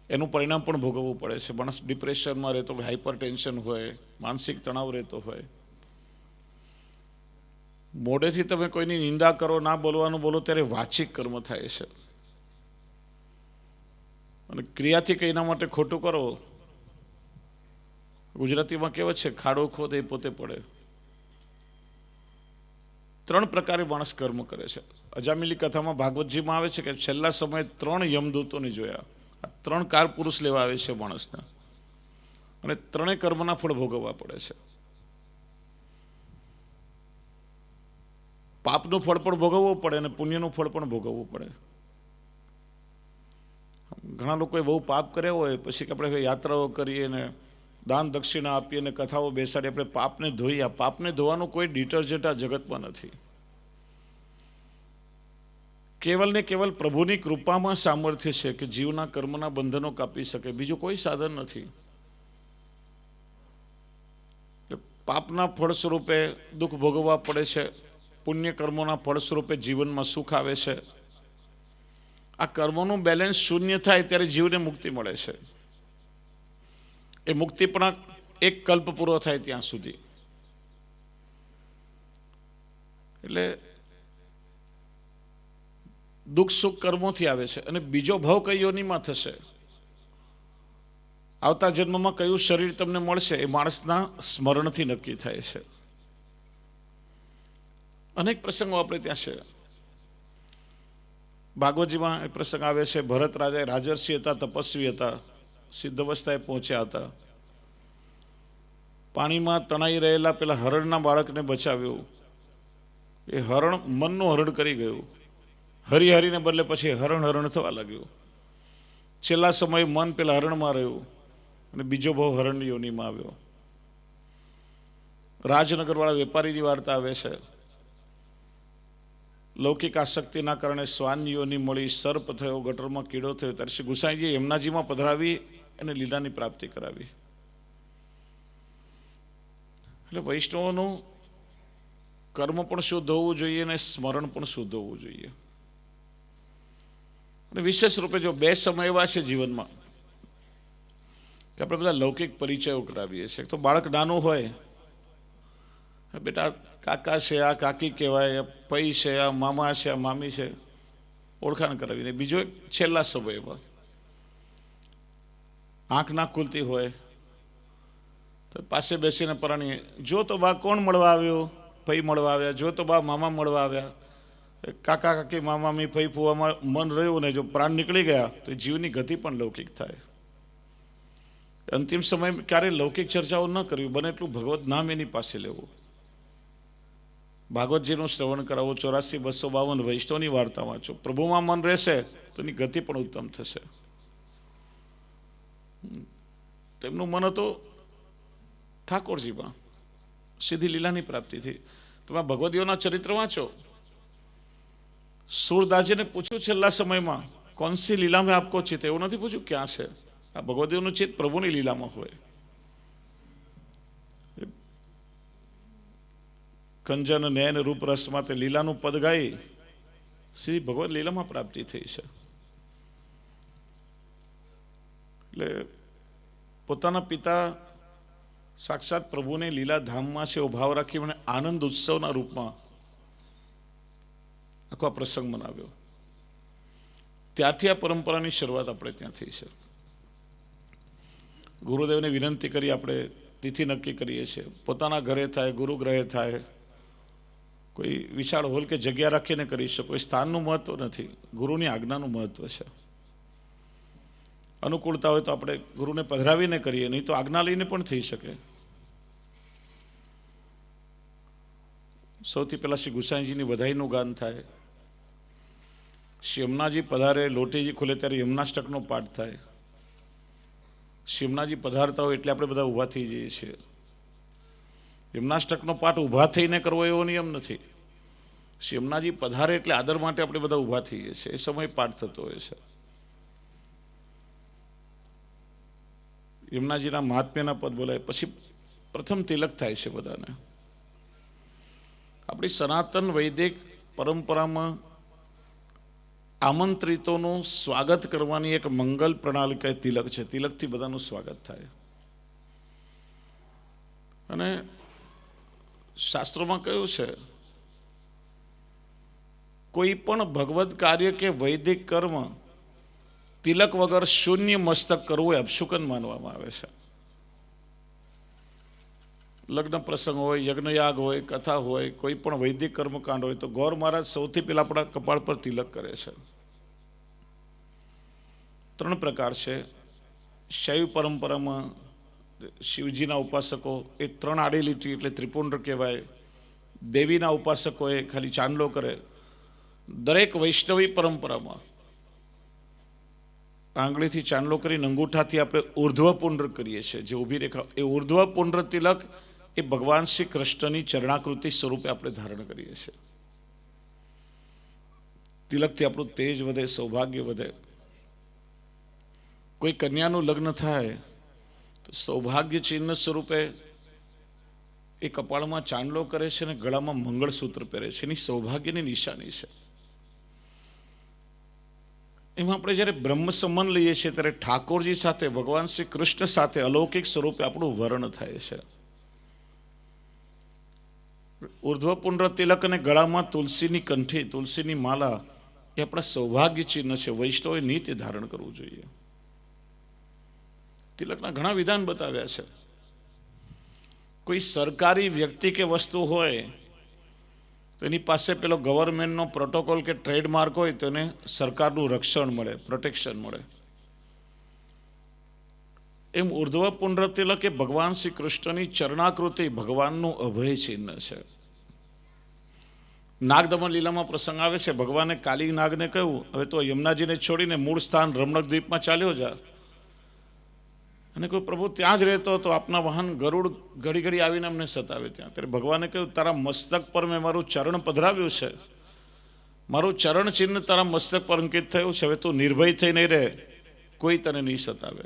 S6: એનું પરિણામ પણ ભોગવવું પડે છે. માણસ ડિપ્રેશનમાં રહેતો હોય, હાઈપર ટેન્શન હોય, માનસિક તણાવ રહેતો હોય. મોઢેથી તમે કોઈની નિંદા કરો, ના બોલવાનું બોલો, ત્યારે વાચિક કર્મ થાય છે. અને ક્રિયાથી કઈના માટે ખોટું કરો, ગુજરાતીમાં કહેવત છે ખાડો ખોદ એ પોતે પડે. 3 પ્રકારે માણસ કર્મ કરે છે. અજામિલી કથામાં ભાગવતજીમાં આવે છે કે છેલ્લા સમયે 3 યમદૂતોને જોયા. આ 3 કાળ પુરુષ લેવા આવે છે માણસને, અને 3 કર્મના ફળ ભોગવવા પડે છે. પાપનું ફળ પણ ભોગવવું પડે અને પુણ્યનું ફળ પણ ભોગવવું પડે. ઘણા લોકોએ બહુ પાપ કર્યા હોય, પછી આપણે યાત્રાઓ કરીએ ને દાન દક્ષિણા આપીએ અને કથાઓ બેસાડીએ, આપણે પાપને ધોઈએ. પાપને ધોવાનું કોઈ ડિટર્જન્ટ આ જગતમાં નથી. કેવલ ને કેવલ પ્રભુની કૃપામાં સામર્થ્ય છે કે જીવના કર્મના બંધનો કાપી શકે, બીજું કોઈ સાધન નથી. પાપના ફળ સ્વરૂપે દુઃખ ભોગવવા પડે છે, પુણ્ય કર્મોના ફળ સ્વરૂપે જીવનમાં સુખ આવે છે. આ કર્મોનું બેલેન્સ શૂન્ય થાય ત્યારે જીવને મુક્તિ મળે છે. એ મુક્તિ પણ એક કલ્પ પૂરો થાય ત્યાં સુધી. એટલે દુઃખ સુખ કર્મોથી આવે છે. અને બીજો ભાવ કઈ યોનિમાં થશે, આવતા જન્મમાં કયું શરીર તમને મળશે, એ માણસના સ્મરણથી નક્કી થાય છે. અનેક પ્રસંગો આપણે ત્યાં છે. ભાગવતજીમાં એ પ્રસંગ આવે છે, ભરત રાજા રાજર્ષિ હતા, તપસ્વી હતા, સિદ્ધ અવસ્થાએ પહોંચ્યા હતા. પાણીમાં તણાઈ રહેલા પેલા હરણના બાળકને બચાવ્યું. એ હરણ મનનું હરણ કરી ગયું. હરિહરિને બદલે પછી હરણ હરણ થવા લાગ્યું. છેલ્લા સમયે મન પેલા હરણમાં રહ્યું અને બીજો ભાવ હરણની યોનિમાં આવ્યો. રાજનગરવાળા વેપારીની વાર્તા આવે છે. લૌકિક આસક્તિના કારણે શ્વાન યોની મળી, સર્પ થયો, ગટરમાં કીડો થયો, ત્યારે શ્રી ગુસાઈજી યમુનાજીમાં પધરાવી અને લીલાની પ્રાપ્તિ કરાવી. એટલે વૈષ્ણવોનું કર્મ પણ શુદ્ધ હોવું જોઈએ અને સ્મરણ પણ શુદ્ધ હોવું જોઈએ. અને વિશેષ રૂપે જો બે સમય એવા છે જીવનમાં કે આપણે બધા લૌકિક પરિચયો કરાવીએ છીએ. તો બાળક નાનું હોય, બેટા કાકા છે, આ કાકી કહેવાય, પઈ છે, આ મામા છે, આ મામી છે, ઓળખાણ કરાવીને. બીજો એક છેલ્લા સમયમાં આંખ ના ખુલતી હોય તો પાસે બેસીને પરાણીએ, જો તો બા કોણ મળવા આવ્યો, પઈ મળવા આવ્યા, જો તો બા મામા મળવા આવ્યા. કાકા કાકી મામા મી પઈ ફુવામાં મન રહ્યું ને જો પ્રાણ નીકળી ગયા તો જીવની ગતિ પણ લૌકિક થાય. અંતિમ સમય ક્યારેય લૌકિક ચર્ચાઓ ન કરવી, બને એટલું ભગવત નામ એની પાસે લેવું. ભાગવતજીનું શ્રવણ કરાવો, 84-252 વૈષ્ણવની વાર્તા વાંચો. પ્રભુમાં મન રહેશે તો એની ગતિ પણ ઉત્તમ થશે. તેમનું મન હતું ઠાકોરજીમાં, સીધી લીલાની પ્રાપ્તિ થઈ. તમે ભગવદીઓના ચરિત્ર વાંચો. सूरदासजी ने पूछू छेल्ला समय में कौन सी लीला में आपको चित, એવું નથી પૂછ્યું ક્યાં છે. આ ભગવદીઓનું ચિત્ત પ્રભુની લીલામાં હોય. કંજન નયન રૂપ રસમાં તે લીલાનું પદ ગાઈ સીધી ભગવદ લીલામાં પ્રાપ્તિ થઈ છે. એટલે પોતાના પિતા સાક્ષાત પ્રભુને લીલા ધામમાં છે એવો ભાવ રાખી મને આનંદ ઉત્સવના રૂપમાં આખો આ પ્રસંગ મનાવ્યો. ત્યારથી આ પરંપરાની શરૂઆત આપણે ત્યાં થઈ છે. ગુરુદેવને વિનંતી કરી આપણે તિથિ નક્કી કરીએ છીએ. પોતાના ઘરે થાય, ગુરુગ્રહે થાય, કોઈ વિશાળ હોલ કે જગ્યા રાખીને કરી શકો. કોઈ સ્થાનનું મહત્વ નથી, ગુરુની આજ્ઞાનું મહત્વ છે. અનુકૂળતા હોય તો આપણે ગુરુને પધરાવીને કરીએ, નહીં તો આજ્ઞા લઈને પણ થઈ શકે. સૌથી પહેલા શ્રી ગુસાઈજીની વધાઈનું ગાન થાય. શ્રી યમુનાજી પધારે, લોટીજી ખુલે ત્યારે યમુનાષ્ટકનો પાઠ થાય. શ્રી યમુનાજી પધારતા હોય એટલે આપણે બધા ઊભા થઈ જઈએ છીએ. યમુનાષ્ટકનો પાઠ ઊભા થઈને કરવો એવો નિયમ નથી. શ્રી યમુનાજી પધારે એટલે આદર માટે આપણે બધા ઊભા થઈએ છીએ. એ સમય પાઠ થતો હોય છે. યમુનાજીના મહાત્મ્યના પદ બોલાય પછી પ્રથમ તિલક થાય છે બધાને. આપણી સનાતન વૈદિક પરંપરામાં આમંત્રિતોનું સ્વાગત કરવાની એક મંગલ પ્રણાલી કહે તિલક છે. તિલકથી બધાનું સ્વાગત થાય. અને શાસ્ત્રોમાં કહ્યું છે કોઈ પણ ભગવદ કાર્ય કે વૈદિક કર્મ તિલક વગર શૂન્ય મસ્તક કરવું એ અપશુકન માનવામાં આવે છે. લગ્ન પ્રસંગ હોય, યજ્ઞયાગ હોય, કથા હોય, કોઈ પણ વૈદિક કર્મકાંડ હોય તો ગૌર મહારાજ સૌથી પહેલા આપણા કપાળ પર તિલક કરે છે. 3 પ્રકાર છે. શૈવ પરંપરામાં શિવજીના ઉપાસકો એ 3 આડી લીટી એટલે ત્રિપુંડ્ર કહેવાય. દેવીના ઉપાસકો એ ખાલી ચાંદલો કરે. દરેક વૈષ્ણવી પરંપરામાં આંગળીથી ચાંદલો કરીને અંગૂઠાથી આપણે ઉર્ધ્વ પુંડ્ર કરીએ છીએ. જે ઊભી રેખા એ ઉર્ધ્વ પુંડ્ર તિલક એ ભગવાન શ્રી કૃષ્ણની ચરણાકૃતિ સ્વરૂપે આપણે ધારણ કરીએ છીએ. તિલકથી આપણું તેજ વધે, સૌભાગ્ય વધે. કોઈ કન્યાનું લગ્ન થાય તો સૌભાગ્ય ચિહ્ન સ્વરૂપે એ કપાળમાં ચાંદલો કરે છે અને ગળામાં મંગળસૂત્ર પહેરે છે. એની સૌભાગ્યની નિશાની છે. એમાં આપણે જ્યારે બ્રહ્મ સંબંધ લઈએ છીએ ત્યારે ઠાકોરજી સાથે, ભગવાન શ્રી કૃષ્ણ સાથે અલૌકિક સ્વરૂપે આપણું વર્ણ થાય છે. ઉર્ધ્વ પુંડ્ર તિલક અને ગળામાં તુલસીની કંઠી, તુલસીની માલા એ આપણા સૌભાગ્ય ચિહ્ન છે. વૈષ્ણવે નિત્ય ધારણ કરવું જોઈએ. તિલકના ઘણા વિધાન બતાવ્યા છે. કોઈ સરકારી વ્યક્તિ કે વસ્તુ હોય તો એની પાસે પેલો ગવર્મેન્ટનો પ્રોટોકોલ કે ટ્રેડમાર્ક હોય તો એને સરકારનું રક્ષણ મળે, પ્રોટેક્શન મળે. એમ ઉર્ધ્વ પુંડ્ર તિલક એ ભગવાન શ્રી કૃષ્ણની ચરણાકૃતિ, ભગવાનનું અભય ચિહ્ન છે. નાગદમન લીલામાં પ્રસંગ આવે છે. ભગવાને કાલી નાગને કહ્યું હવે તો યમુનાજીને છોડીને મૂળ સ્થાન રમણક દ્વીપમાં ચાલ્યો જા. અને કોઈ પ્રભુ ત્યાં જ રહેતો હતો, આપના વાહન ગરુડ ઘડી ઘડી આવીને અમને સતાવે ત્યાં. ત્યારે ભગવાને કહ્યું તારા મસ્તક પર મેં મારું ચરણ પધરાવ્યું છે મારું ચરણ ચિહ્ન તારા મસ્તક પર અંકિત થયું છે, હવે તું નિર્ભય થઈ નહીં રહે, કોઈ તને નહીં સતાવે.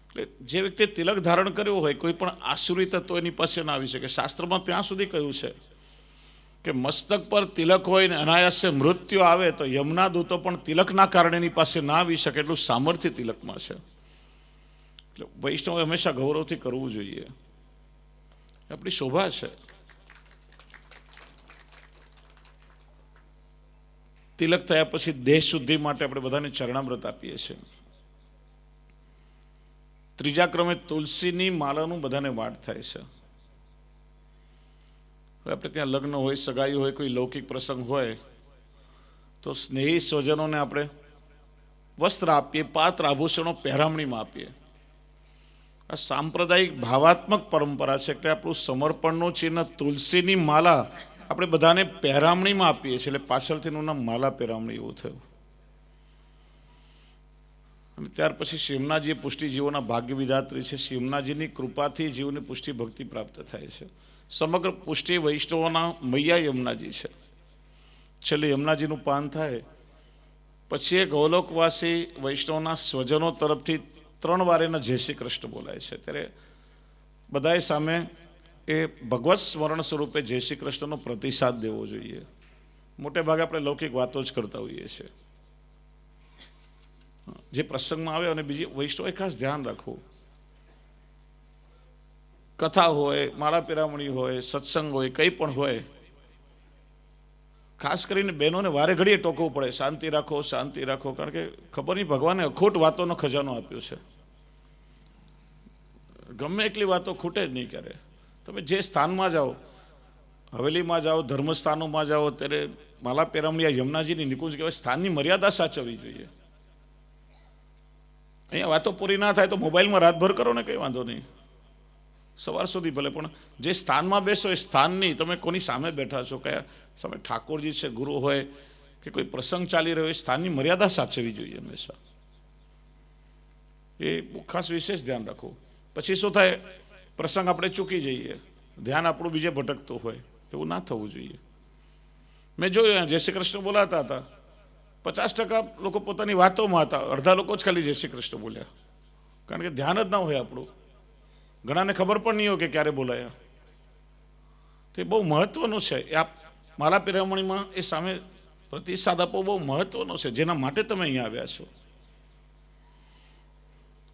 S6: એટલે જે વ્યક્તિએ તિલક ધારણ કર્યું હોય કોઈ પણ આસુરી તત્વ એની પાસે ના આવી શકે. શાસ્ત્રમાં ત્યાં સુધી કહ્યું છે કે મસ્તક પર તિલક હોય ને અનાયાસે મૃત્યુ આવે તો યમના દૂતો પણ તિલકના કારણે એની પાસે ના આવી શકે, એટલું સામર્થ્ય તિલકમાં છે. એટલે વૈષ્ણવ હંમેશા ગૌરવથી કરવું જોઈએ, આપણી શોભા છે. તિલક થયા પછી દેહ શુદ્ધિ માટે આપણે બધાને ચરણામૃત આપીએ છીએ. ત્રીજા તુલસીની માળાનું બધાને વાટ થાય છે. આપણે ત્યાં લગ્ન હોય, સગાઈ હોય, કોઈ લૌકિક પ્રસંગ હોય તો સ્નેહી સ્વજનોને આપણે વસ્ત્ર આપીએ, પાત્ર આભૂષણો પહેરામણીમાં આપીએ. આ સાંપ્રદાયિક ભાવાત્મક પરંપરા છે કે આપણું સમર્પણનું ચિહ્ન તુલસીની માલા આપણે બધાને પહેરામણીમાં આપીએ છીએ. એટલે પાછળથી એનું નામ માલા પહેરામણી એવું થયું. અને ત્યાર પછી શિવનાજી પુષ્ટિ જીવોના ભાગ્ય વિધાત્રી છે. શિવનાજીની કૃપાથી જીવને પુષ્ટિ ભક્તિ પ્રાપ્ત થાય છે. સમગ્ર પુષ્ટિ વૈષ્ણવોના મૈયા યમુનાજી છે. છેલ્લે યમુનાજીનું પાન થાય પછી એ ગૌલોકવાસી વૈષ્ણવના સ્વજનો તરફથી 3 વાર એના જય શ્રી કૃષ્ણ બોલાય છે. ત્યારે બધાએ સામે એ ભગવત સ્મરણ સ્વરૂપે જય શ્રી કૃષ્ણનો પ્રતિસાદ દેવો જોઈએ. મોટે ભાગે આપણે લૌકિક વાતો જ કરતા હોઈએ છીએ. જે પ્રસંગમાં આવે અને બીજી વૈષ્ણવે ખાસ ધ્યાન રાખવું, કથા હોય, માળા પેરામણી હોય, સત્સંગ હોય, કંઈ પણ હોય, ખાસ કરીને બહેનોને વારે ઘડીએ ટોકવું પડે, શાંતિ રાખો, શાંતિ રાખો. કારણ કે ખબર નહીં ભગવાને અખૂટ વાતોનો ખજાનો આપ્યો છે. ગમે એટલી વાતો ખૂટે જ નહીં ક્યારે. તમે જે સ્થાનમાં જાઓ, હવેલીમાં જાઓ, ધર્મસ્થાનોમાં જાઓ, ત્યારે માલા પેરામણી આ યમુનાજીની નિકુંજ કહેવાય, સ્થાનની મર્યાદા સાચવવી જોઈએ. અહીંયા વાતો પૂરી ના થાય તો મોબાઈલમાં રાતભર કરો ને, કંઈ વાંધો નહીં, સવાર સુધી ભલે, પણ જે સ્થાનમાં બેસો એ સ્થાનની, તમે કોની સામે બેઠા છો, કયા સામે ઠાકોરજી છે, ગુરુ હોય કે કોઈ પ્રસંગ ચાલી રહ્યો, એ સ્થાનની મર્યાદા સાચવવી જોઈએ હંમેશા. એ ખાસ વિશેષ ધ્યાન રાખવું. પછી શું થાય, પ્રસંગ આપણે ચૂકી જઈએ, ધ્યાન આપણું બીજે ભટકતું હોય, એવું ના થવું જોઈએ. મેં જોયું જય શ્રી કૃષ્ણ બોલાતા હતા, 50% લોકો પોતાની વાતોમાં હતા, અડધા લોકો જ ખાલી જય શ્રી કૃષ્ણ બોલ્યા. કારણ કે ધ્યાન જ ના હોય આપણું. ઘણાને ખબર પણ નહીં હોય કે ક્યારે બોલાયા. તે બહુ મહત્વનું છે. એ આપ માલા પેરામણીમાં એ સામે પ્રતિસાદ આપવો બહુ મહત્વનો છે, જેના માટે તમે અહીંયા આવ્યા છો.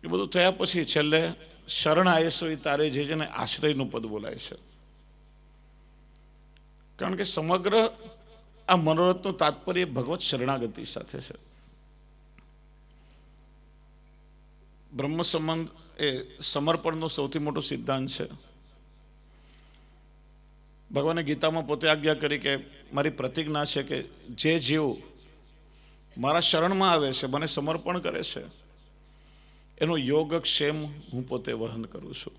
S6: એ બધું થયા પછી છેલ્લે શરણ આયેસો તારે જે જેને આશ્રયનું પદ બોલાય છે. કારણ કે સમગ્ર આ મનોરથનું તાત્પર્ય ભગવત શરણાગતિ સાથે છે. બ્રહ્મ સંબંધ એ સમર્પણનો સૌથી મોટો સિદ્ધાંત છે. ભગવાને ગીતામાં પોતે આજ્ઞા કરી કે મારી પ્રતિજ્ઞા છે કે જે જીવ મારા શરણમાં આવે છે, મને સમર્પણ કરે છે, એનો યોગક્ષેમ હું પોતે વહન કરું છું.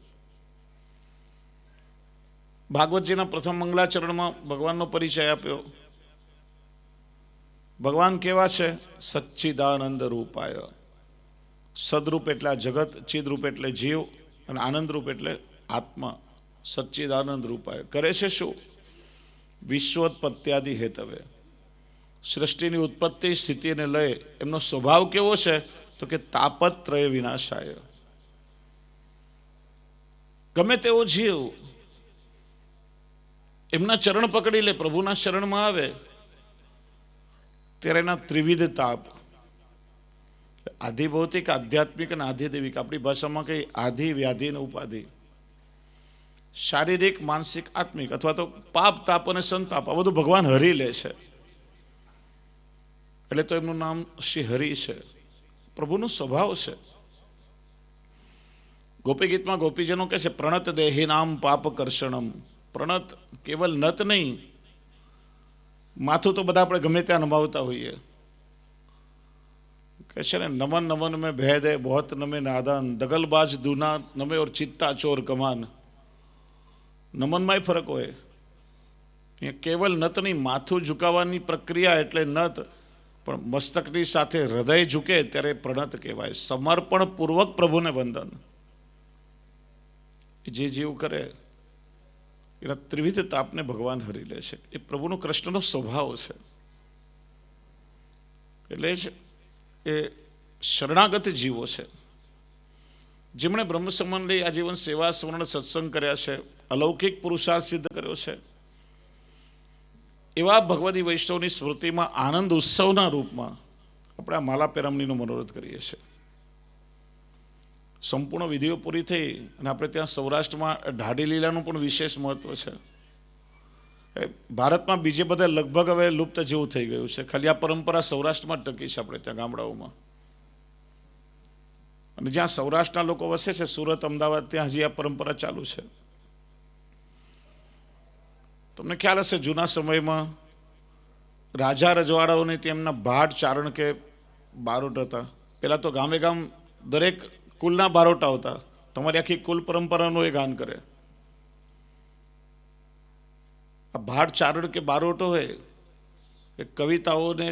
S6: ભાગવતજીના પ્રથમ મંગલાચરણમાં ભગવાનનો પરિચય આપ્યો. ભગવાન કેવા છે? સચ્ચિદાનંદ રૂપાય. સદરૂપ એટલે આ જગત, ચિદરૂપ એટલે જીવ, અને આનંદરૂપ એટલે આત્મા. સચ્ચિદાનંદ રૂપાય કરે છે શું? વિશ્વોત્પત્યાદિ હેતવે. સૃષ્ટિની ઉત્પત્તિ, સ્થિતિ અને લય, એમનો સ્વભાવ કેવો છે? તો કે તાપત્રય વિનાશાય. ગમે તેવો જીવ એમના ચરણ પકડી લે, પ્રભુના શરણમાં આવે, ત્યારે એના ત્રિવિધ તાપ, આધિભૌતિક, આધ્યાત્મિક અને આધિદેવિક, આપણી ભાષામાં કઈ આધિ, વ્યાધિ અને ઉપાધિ, શારીરિક, માનસિક, આત્મિક, અથવા તો પાપ, તાપ અને સંતાપ, આ બધું ભગવાન હરી લે છે. એટલે તો એમનું નામ શ્રી હરિ છે. પ્રભુનો સ્વભાવ છે. ગોપી ગીતમાં ગોપીજનો કહે છે પ્રણત દેહી નામ પાપ કર્ષણમ. પ્રણત કેવલ નત નહીં, માથું તો બધા આપણે ગમે ત્યાં નમાવતા હોઈએ. કહે છે ને નમન નમન મેં ભેદ હૈ બહોત નમે નાદાન, દગલબાજ દૂના નમે ઓર ચિત્તા ચોર કમાન. નમનમાંય ફરક હોય. અહીંયા કેવલ નત નહીં, માથું ઝુકાવવાની પ્રક્રિયા એટલે નત, પણ મસ્તકની સાથે હૃદય ઝૂકે ત્યારે પ્રણત કહેવાય. સમર્પણ પૂર્વક પ્રભુને વંદન. જે જીવ કરે એના ત્રિવિધ તાપને ભગવાન હરી લે છે. એ પ્રભુનો કૃષ્ણનો સ્વભાવ છે. એટલે જ એ શરણાગત જીવો છે, જેમણે બ્રહ્મ સંબંધ લઈ આજીવન સેવા સ્મરણ સત્સંગ કર્યા છે, અલૌકિક પુરુષાર્થ સિદ્ધ કર્યો છે. એવા ભગવદી વૈષ્ણવની સ્મૃતિમાં આનંદ ઉત્સવના રૂપમાં આપણે આ માલા પેરામણીનો મનોરથ કરીએ છીએ. સંપૂર્ણ વિધિઓ પૂરી થઈ અને આપણે ત્યાં સૌરાષ્ટ્રમાં ઢાઢી લીલાનું પણ વિશેષ મહત્વ છે. ભારતમાં બીજે બધા લગભગ હવે લુપ્ત જેવું થઈ ગયું છે. ખાલી આ પરંપરા સૌરાષ્ટ્રમાં જ ટકી છે, આપણે ત્યાં ગામડાઓમાં. અને જ્યાં સૌરાષ્ટ્રના લોકો વસે છે, સુરત, અમદાવાદ, ત્યાં હજી આ પરંપરા ચાલુ છે. તમને ખ્યાલ હશે, જૂના સમયમાં રાજા રજવાડાઓને તેમના ભાટ ચારણ કે બારોટ હતા. પહેલાં તો ગામે ગામ દરેક કુલના બારોટા હતા. તમારી આખી કુલ પરંપરાનું એ ગાન કરે. આ ભાટ ચારણ કે બારોટો હોય એ કવિતાઓને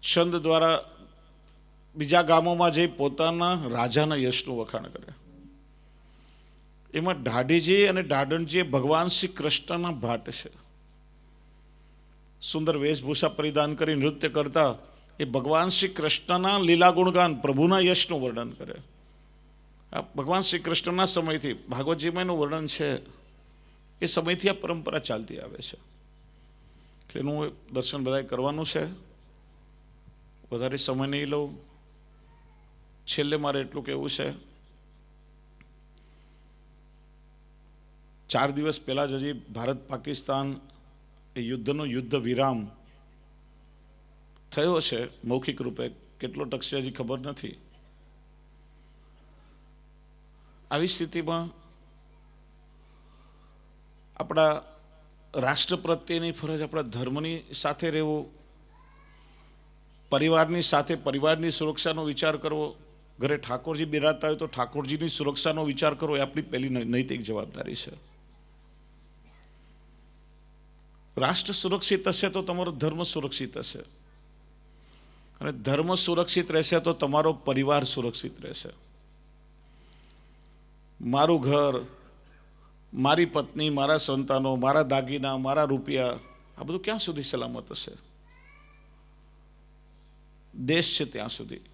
S6: છંદ દ્વારા બીજા ગામોમાં જઈ પોતાના રાજાના યશનું વખાણ કરે. એમાં ઢાઢીજી અને ઢાઢણજી ભગવાન શ્રી કૃષ્ણના ભાટ છે. સુંદર વેશભૂષા પરિધાન કરી નૃત્ય કરતા એ ભગવાન શ્રી કૃષ્ણના લીલા ગુણગાન, પ્રભુના યશનું વર્ણન કરે. આ ભગવાન શ્રી કૃષ્ણના સમયથી ભાગવતજીમાંનું વર્ણન છે. એ સમયથી આ પરંપરા ચાલતી આવે છે. એટલે એનું દર્શન બધાએ કરવાનું છે. વધારે સમય નહીં લઉં. છેલ્લે મારે એટલું કહેવું છે, 4 દિવસ પહેલાં જ હજી ભારત પાકિસ્તાન એ યુદ્ધનો યુદ્ધ વિરામ થયો છે મૌખિક રૂપે. કેટલો ટકશે હજી ખબર નથી. આવી સ્થિતિમાં આપણા રાષ્ટ્ર પ્રત્યેની ફરજ, આપણા ધર્મની સાથે રહેવું, પરિવારની સાથે પરિવારની સુરક્ષાનો વિચાર કરવો, ઘરે ઠાકોરજી બિરાજતા હોય તો ઠાકોરજીની સુરક્ષાનો વિચાર કરવો, એ આપણી પહેલી નૈતિક જવાબદારી છે. રાષ્ટ્ર સુરક્ષિત હશે તો તમારો ધર્મ સુરક્ષિત હશે, અને ધર્મ સુરક્ષિત રહેશે તો તમારો પરિવાર સુરક્ષિત રહેશે. મારું ઘર, મારી પત્ની, મારા સંતાનો, મારા દાગીના, મારા રૂપિયા, આ બધું ક્યાં સુધી સલામત હશે? દેશ છે ત્યાં સુધી.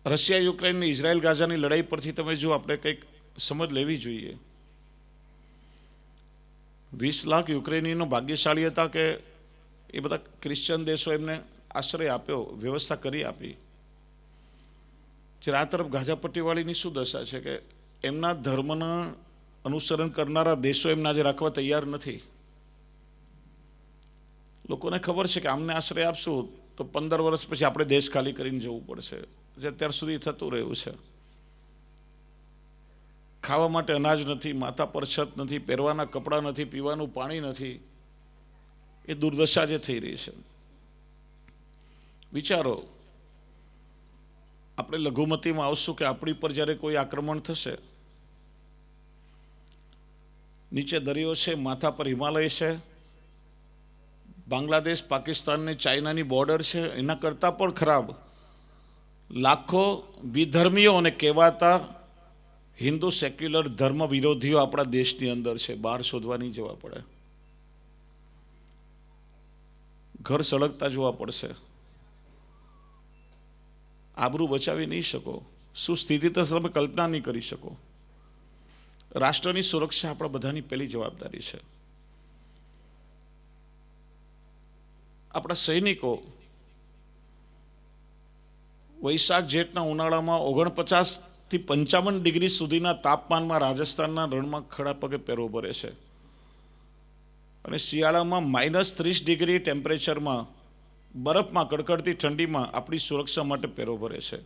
S6: રશિયા, યુક્રેન, ઇઝરાયલ, ગાઝાની લડાઈ પરથી તમે જો આપણે કંઈક સમજ લેવી જોઈએ. 20 લાખ યુક્રેનીનો ભાગ્યશાળી હતા કે એ બધા ક્રિશ્ચિયન દેશો એમને આશ્રય આપ્યો, વ્યવસ્થા કરી આપી. જ્યારે આ તરફ ગાઝાપટ્ટીવાળીની શું દશા છે કે એમના ધર્મના અનુસરણ કરનારા દેશો એમને આજે રાખવા તૈયાર નથી. લોકોને ખબર છે કે આમને આશ્રય આપશું તો 15 વર્ષ પછી આપણે દેશ ખાલી કરીને જવું પડશે, જે અત્યાર સુધી થતું રહ્યું છે. ખાવા માટે અનાજ નથી, માથા પર છત નથી, પહેરવાના કપડાં નથી, પીવાનું પાણી નથી. એ દુર્દશા જે થઈ રહી છે. વિચારો, આપણે લઘુમતીમાં આવશું કે આપણી પર જ્યારે કોઈ આક્રમણ થશે, નીચે દરિયો છે, માથા પર હિમાલય છે, બાંગ્લાદેશ, પાકિસ્તાન ને ચાઇનાની બોર્ડર છે. એના કરતાં પણ ખરાબ લાખો વિધર્મીઓ અને કહેવાતા હિન્દુ સેક્યુલર ધર્મ વિરોધીઓ આપણા દેશની અંદર છે. બહાર શોધવા નહીં જવા પડે. ઘર સળગતા જોવા પડશે. આબરૂ બચાવી નહીં શકો. શું સ્થિતિ તો તમે કલ્પના નહીં કરી શકો. રાષ્ટ્રની સુરક્ષા આપણા બધાની પહેલી જવાબદારી છે. આપણા સૈનિકો વૈશાખ જેઠના ઉનાળામાં 49 થી 55 ડિગ્રી સુધીના તાપમાનમાં રાજસ્થાનના રણમાં ખડા પગે પહેરો ભરે છે, અને શિયાળામાં -30 ડિગ્રી ટેમ્પરેચરમાં બરફમાં કડકડતી ઠંડીમાં આપણી સુરક્ષા માટે પહેરો ભરે છે.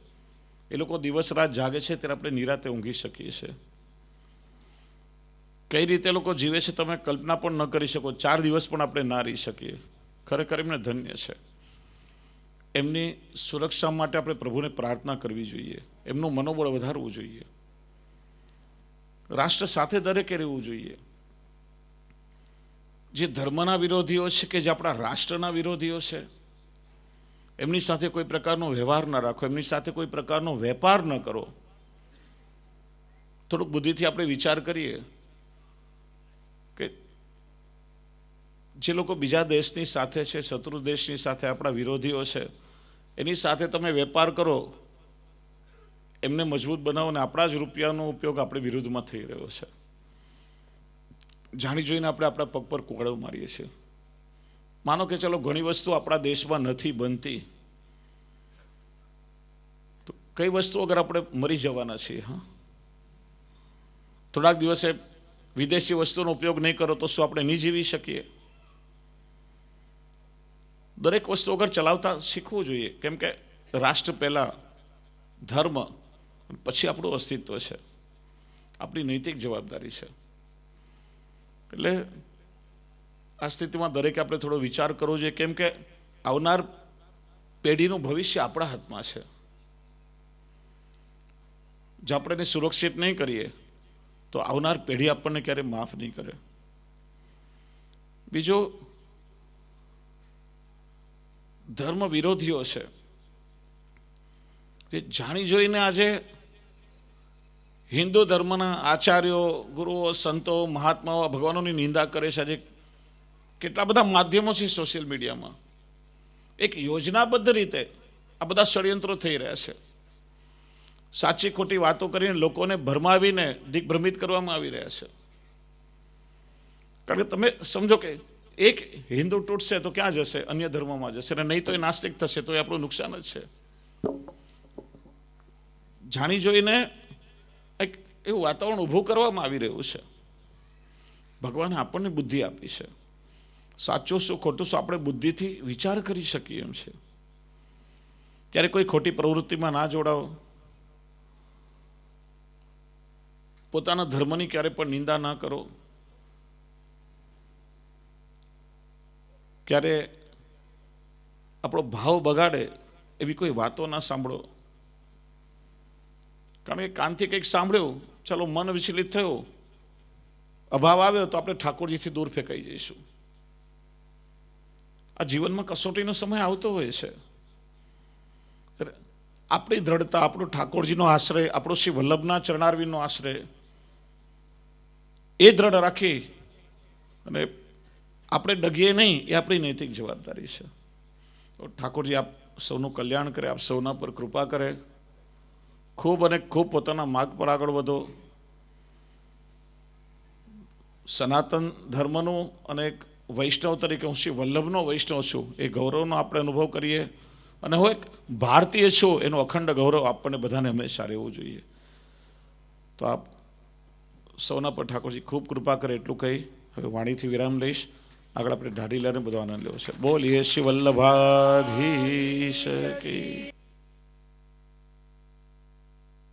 S6: એ લોકો દિવસ રાત જાગે છે ત્યારે આપણે નિરાતે ઊંઘી શકીએ છીએ. કઈ રીતે લોકો જીવે છે તમે કલ્પના પણ ન કરી શકો. 4 દિવસ પણ આપણે ના રહી શકીએ. ખરેખર એમને ધન્ય છે. એમની સુરક્ષા માટે આપણે પ્રભુને પ્રાર્થના કરવી જોઈએ. એમનું મનોબળ વધારવું જોઈએ. રાષ્ટ્ર સાથે દરેકે રહેવું જોઈએ. જે ધર્મના વિરોધીઓ છે કે જે આપણા રાષ્ટ્રના વિરોધીઓ છે, એમની સાથે કોઈ પ્રકારનો વ્યવહાર ન રાખો, એમની સાથે કોઈ પ્રકારનો વેપાર ન કરો. થોડુંક બુદ્ધિથી આપણે વિચાર કરીએ જે લોકો બીજા દેશની સાથે છે, શત્રુ દેશની સાથે, આપણા વિરોધીઓ છે, એની સાથે તમે વેપાર કરો, એમને મજબૂત બનાવો ને આપણા જ રૂપિયાનો ઉપયોગ આપણી વિરુદ્ધમાં થઈ રહ્યો છે. જાણી જોઈને આપણે આપણા પગ પર કુકડો મારીએ છીએ. માનો કે ચલો ઘણી વસ્તુ આપણા દેશમાં નથી બનતી, તો કઈ વસ્તુ અગર આપણે મરી જવાના છીએ, હા, થોડાક દિવસે વિદેશી વસ્તુનો ઉપયોગ નહીં કરો તો શું આપણે નહીં જીવી શકીએ? દરેક વસ્તુ અગર ચલાવતા શીખવું જોઈએ, કેમ કે રાષ્ટ્ર પહેલાં, ધર્મ પછી આપણું અસ્તિત્વ છે, આપણી નૈતિક જવાબદારી છે. એટલે આ સ્થિતિમાં દરેકે આપણે થોડો વિચાર કરવો જોઈએ, કેમ કે આવનાર પેઢીનું ભવિષ્ય આપણા હાથમાં છે. જો આપણે એને સુરક્ષિત નહીં કરીએ તો આવનાર પેઢી આપણને ક્યારે માફ નહીં કરે. બીજો, ધર્મ વિરોધીઓ છે જે જાણી જોઈને આજે હિન્દુ ધર્મના આચાર્યો, ગુરુઓ, સંતો, મહાત્માઓ, ભગવાનોની નિંદા કરે છે. આજે કેટલા બધા માધ્યમો છે સોશિયલ મીડિયામાં, એક યોજનાબદ્ધ રીતે આ બધા ષડયંત્રો થઈ રહ્યા છે. સાચી ખોટી વાતો કરીને લોકોને ભરમાવીને દિગ્ભ્રમિત કરવામાં આવી રહ્યા છે. કારણ કે તમે સમજો કે એક હિન્દુ તૂટશે તો ક્યાં જશે? અન્ય ધર્મમાં જશે, અને નહીં તો એ નાસ્તિક થશે, તો એ આપણું નુકસાન જ છે. જાણી જોઈને એક એવું વાતાવરણ ઊભું કરવામાં આવી રહ્યું છે. ભગવાને આપણને બુદ્ધિ આપી છે, સાચું શું ખોટું શું આપણે બુદ્ધિથી વિચાર કરી શકીએ એમ છે. ક્યારે કોઈ ખોટી પ્રવૃત્તિમાં ના જોડાઓ, પોતાના ધર્મની ક્યારે પણ નિંદા ના કરો, ક્યારે આપણો ભાવ બગાડે એવી કોઈ વાતો ના સાંભળો. કારણ કે કાનથી કંઈક સાંભળ્યું, ચાલો મન વિચલિત થયું, અભાવ આવ્યો તો આપણે ઠાકોરજીથી દૂર ફેંકાઈ જઈશું. આ જીવનમાં કસોટીનો સમય આવતો હોય છે. આપણી દ્રઢતા, આપણો ઠાકોરજીનો આશ્રય, આપણો શ્રી વલ્લભના ચરણારવિંદનો આશ્રય, એ દ્રઢ રાખી અને આપણે ડગીએ નહીં, એ આપણી નૈતિક જવાબદારી છે. તો ઠાકોરજી આપ સૌનું કલ્યાણ કરે, આપ સૌના પર કૃપા કરે. ખૂબ અને ખૂબ પોતાના માર્ગ પર આગળ વધો. સનાતન ધર્મનું અને એક વૈષ્ણવ તરીકે હું શ્રી વલ્લભનો વૈષ્ણવ છું એ ગૌરવનો આપણે અનુભવ કરીએ, અને હું એક ભારતીય છું એનું અખંડ ગૌરવ આપણને બધાને હંમેશા રહેવું જોઈએ. તો આપ સૌના પર ઠાકોરજી ખૂબ કૃપા કરે એટલું કહી હવે વાણીથી વિરામ લઈશ. આગળ આપણે ઢાઢી લઈને બધો આનંદ લેવો છે. બોલીએ શ્રી વલ્લભાધીશ કી.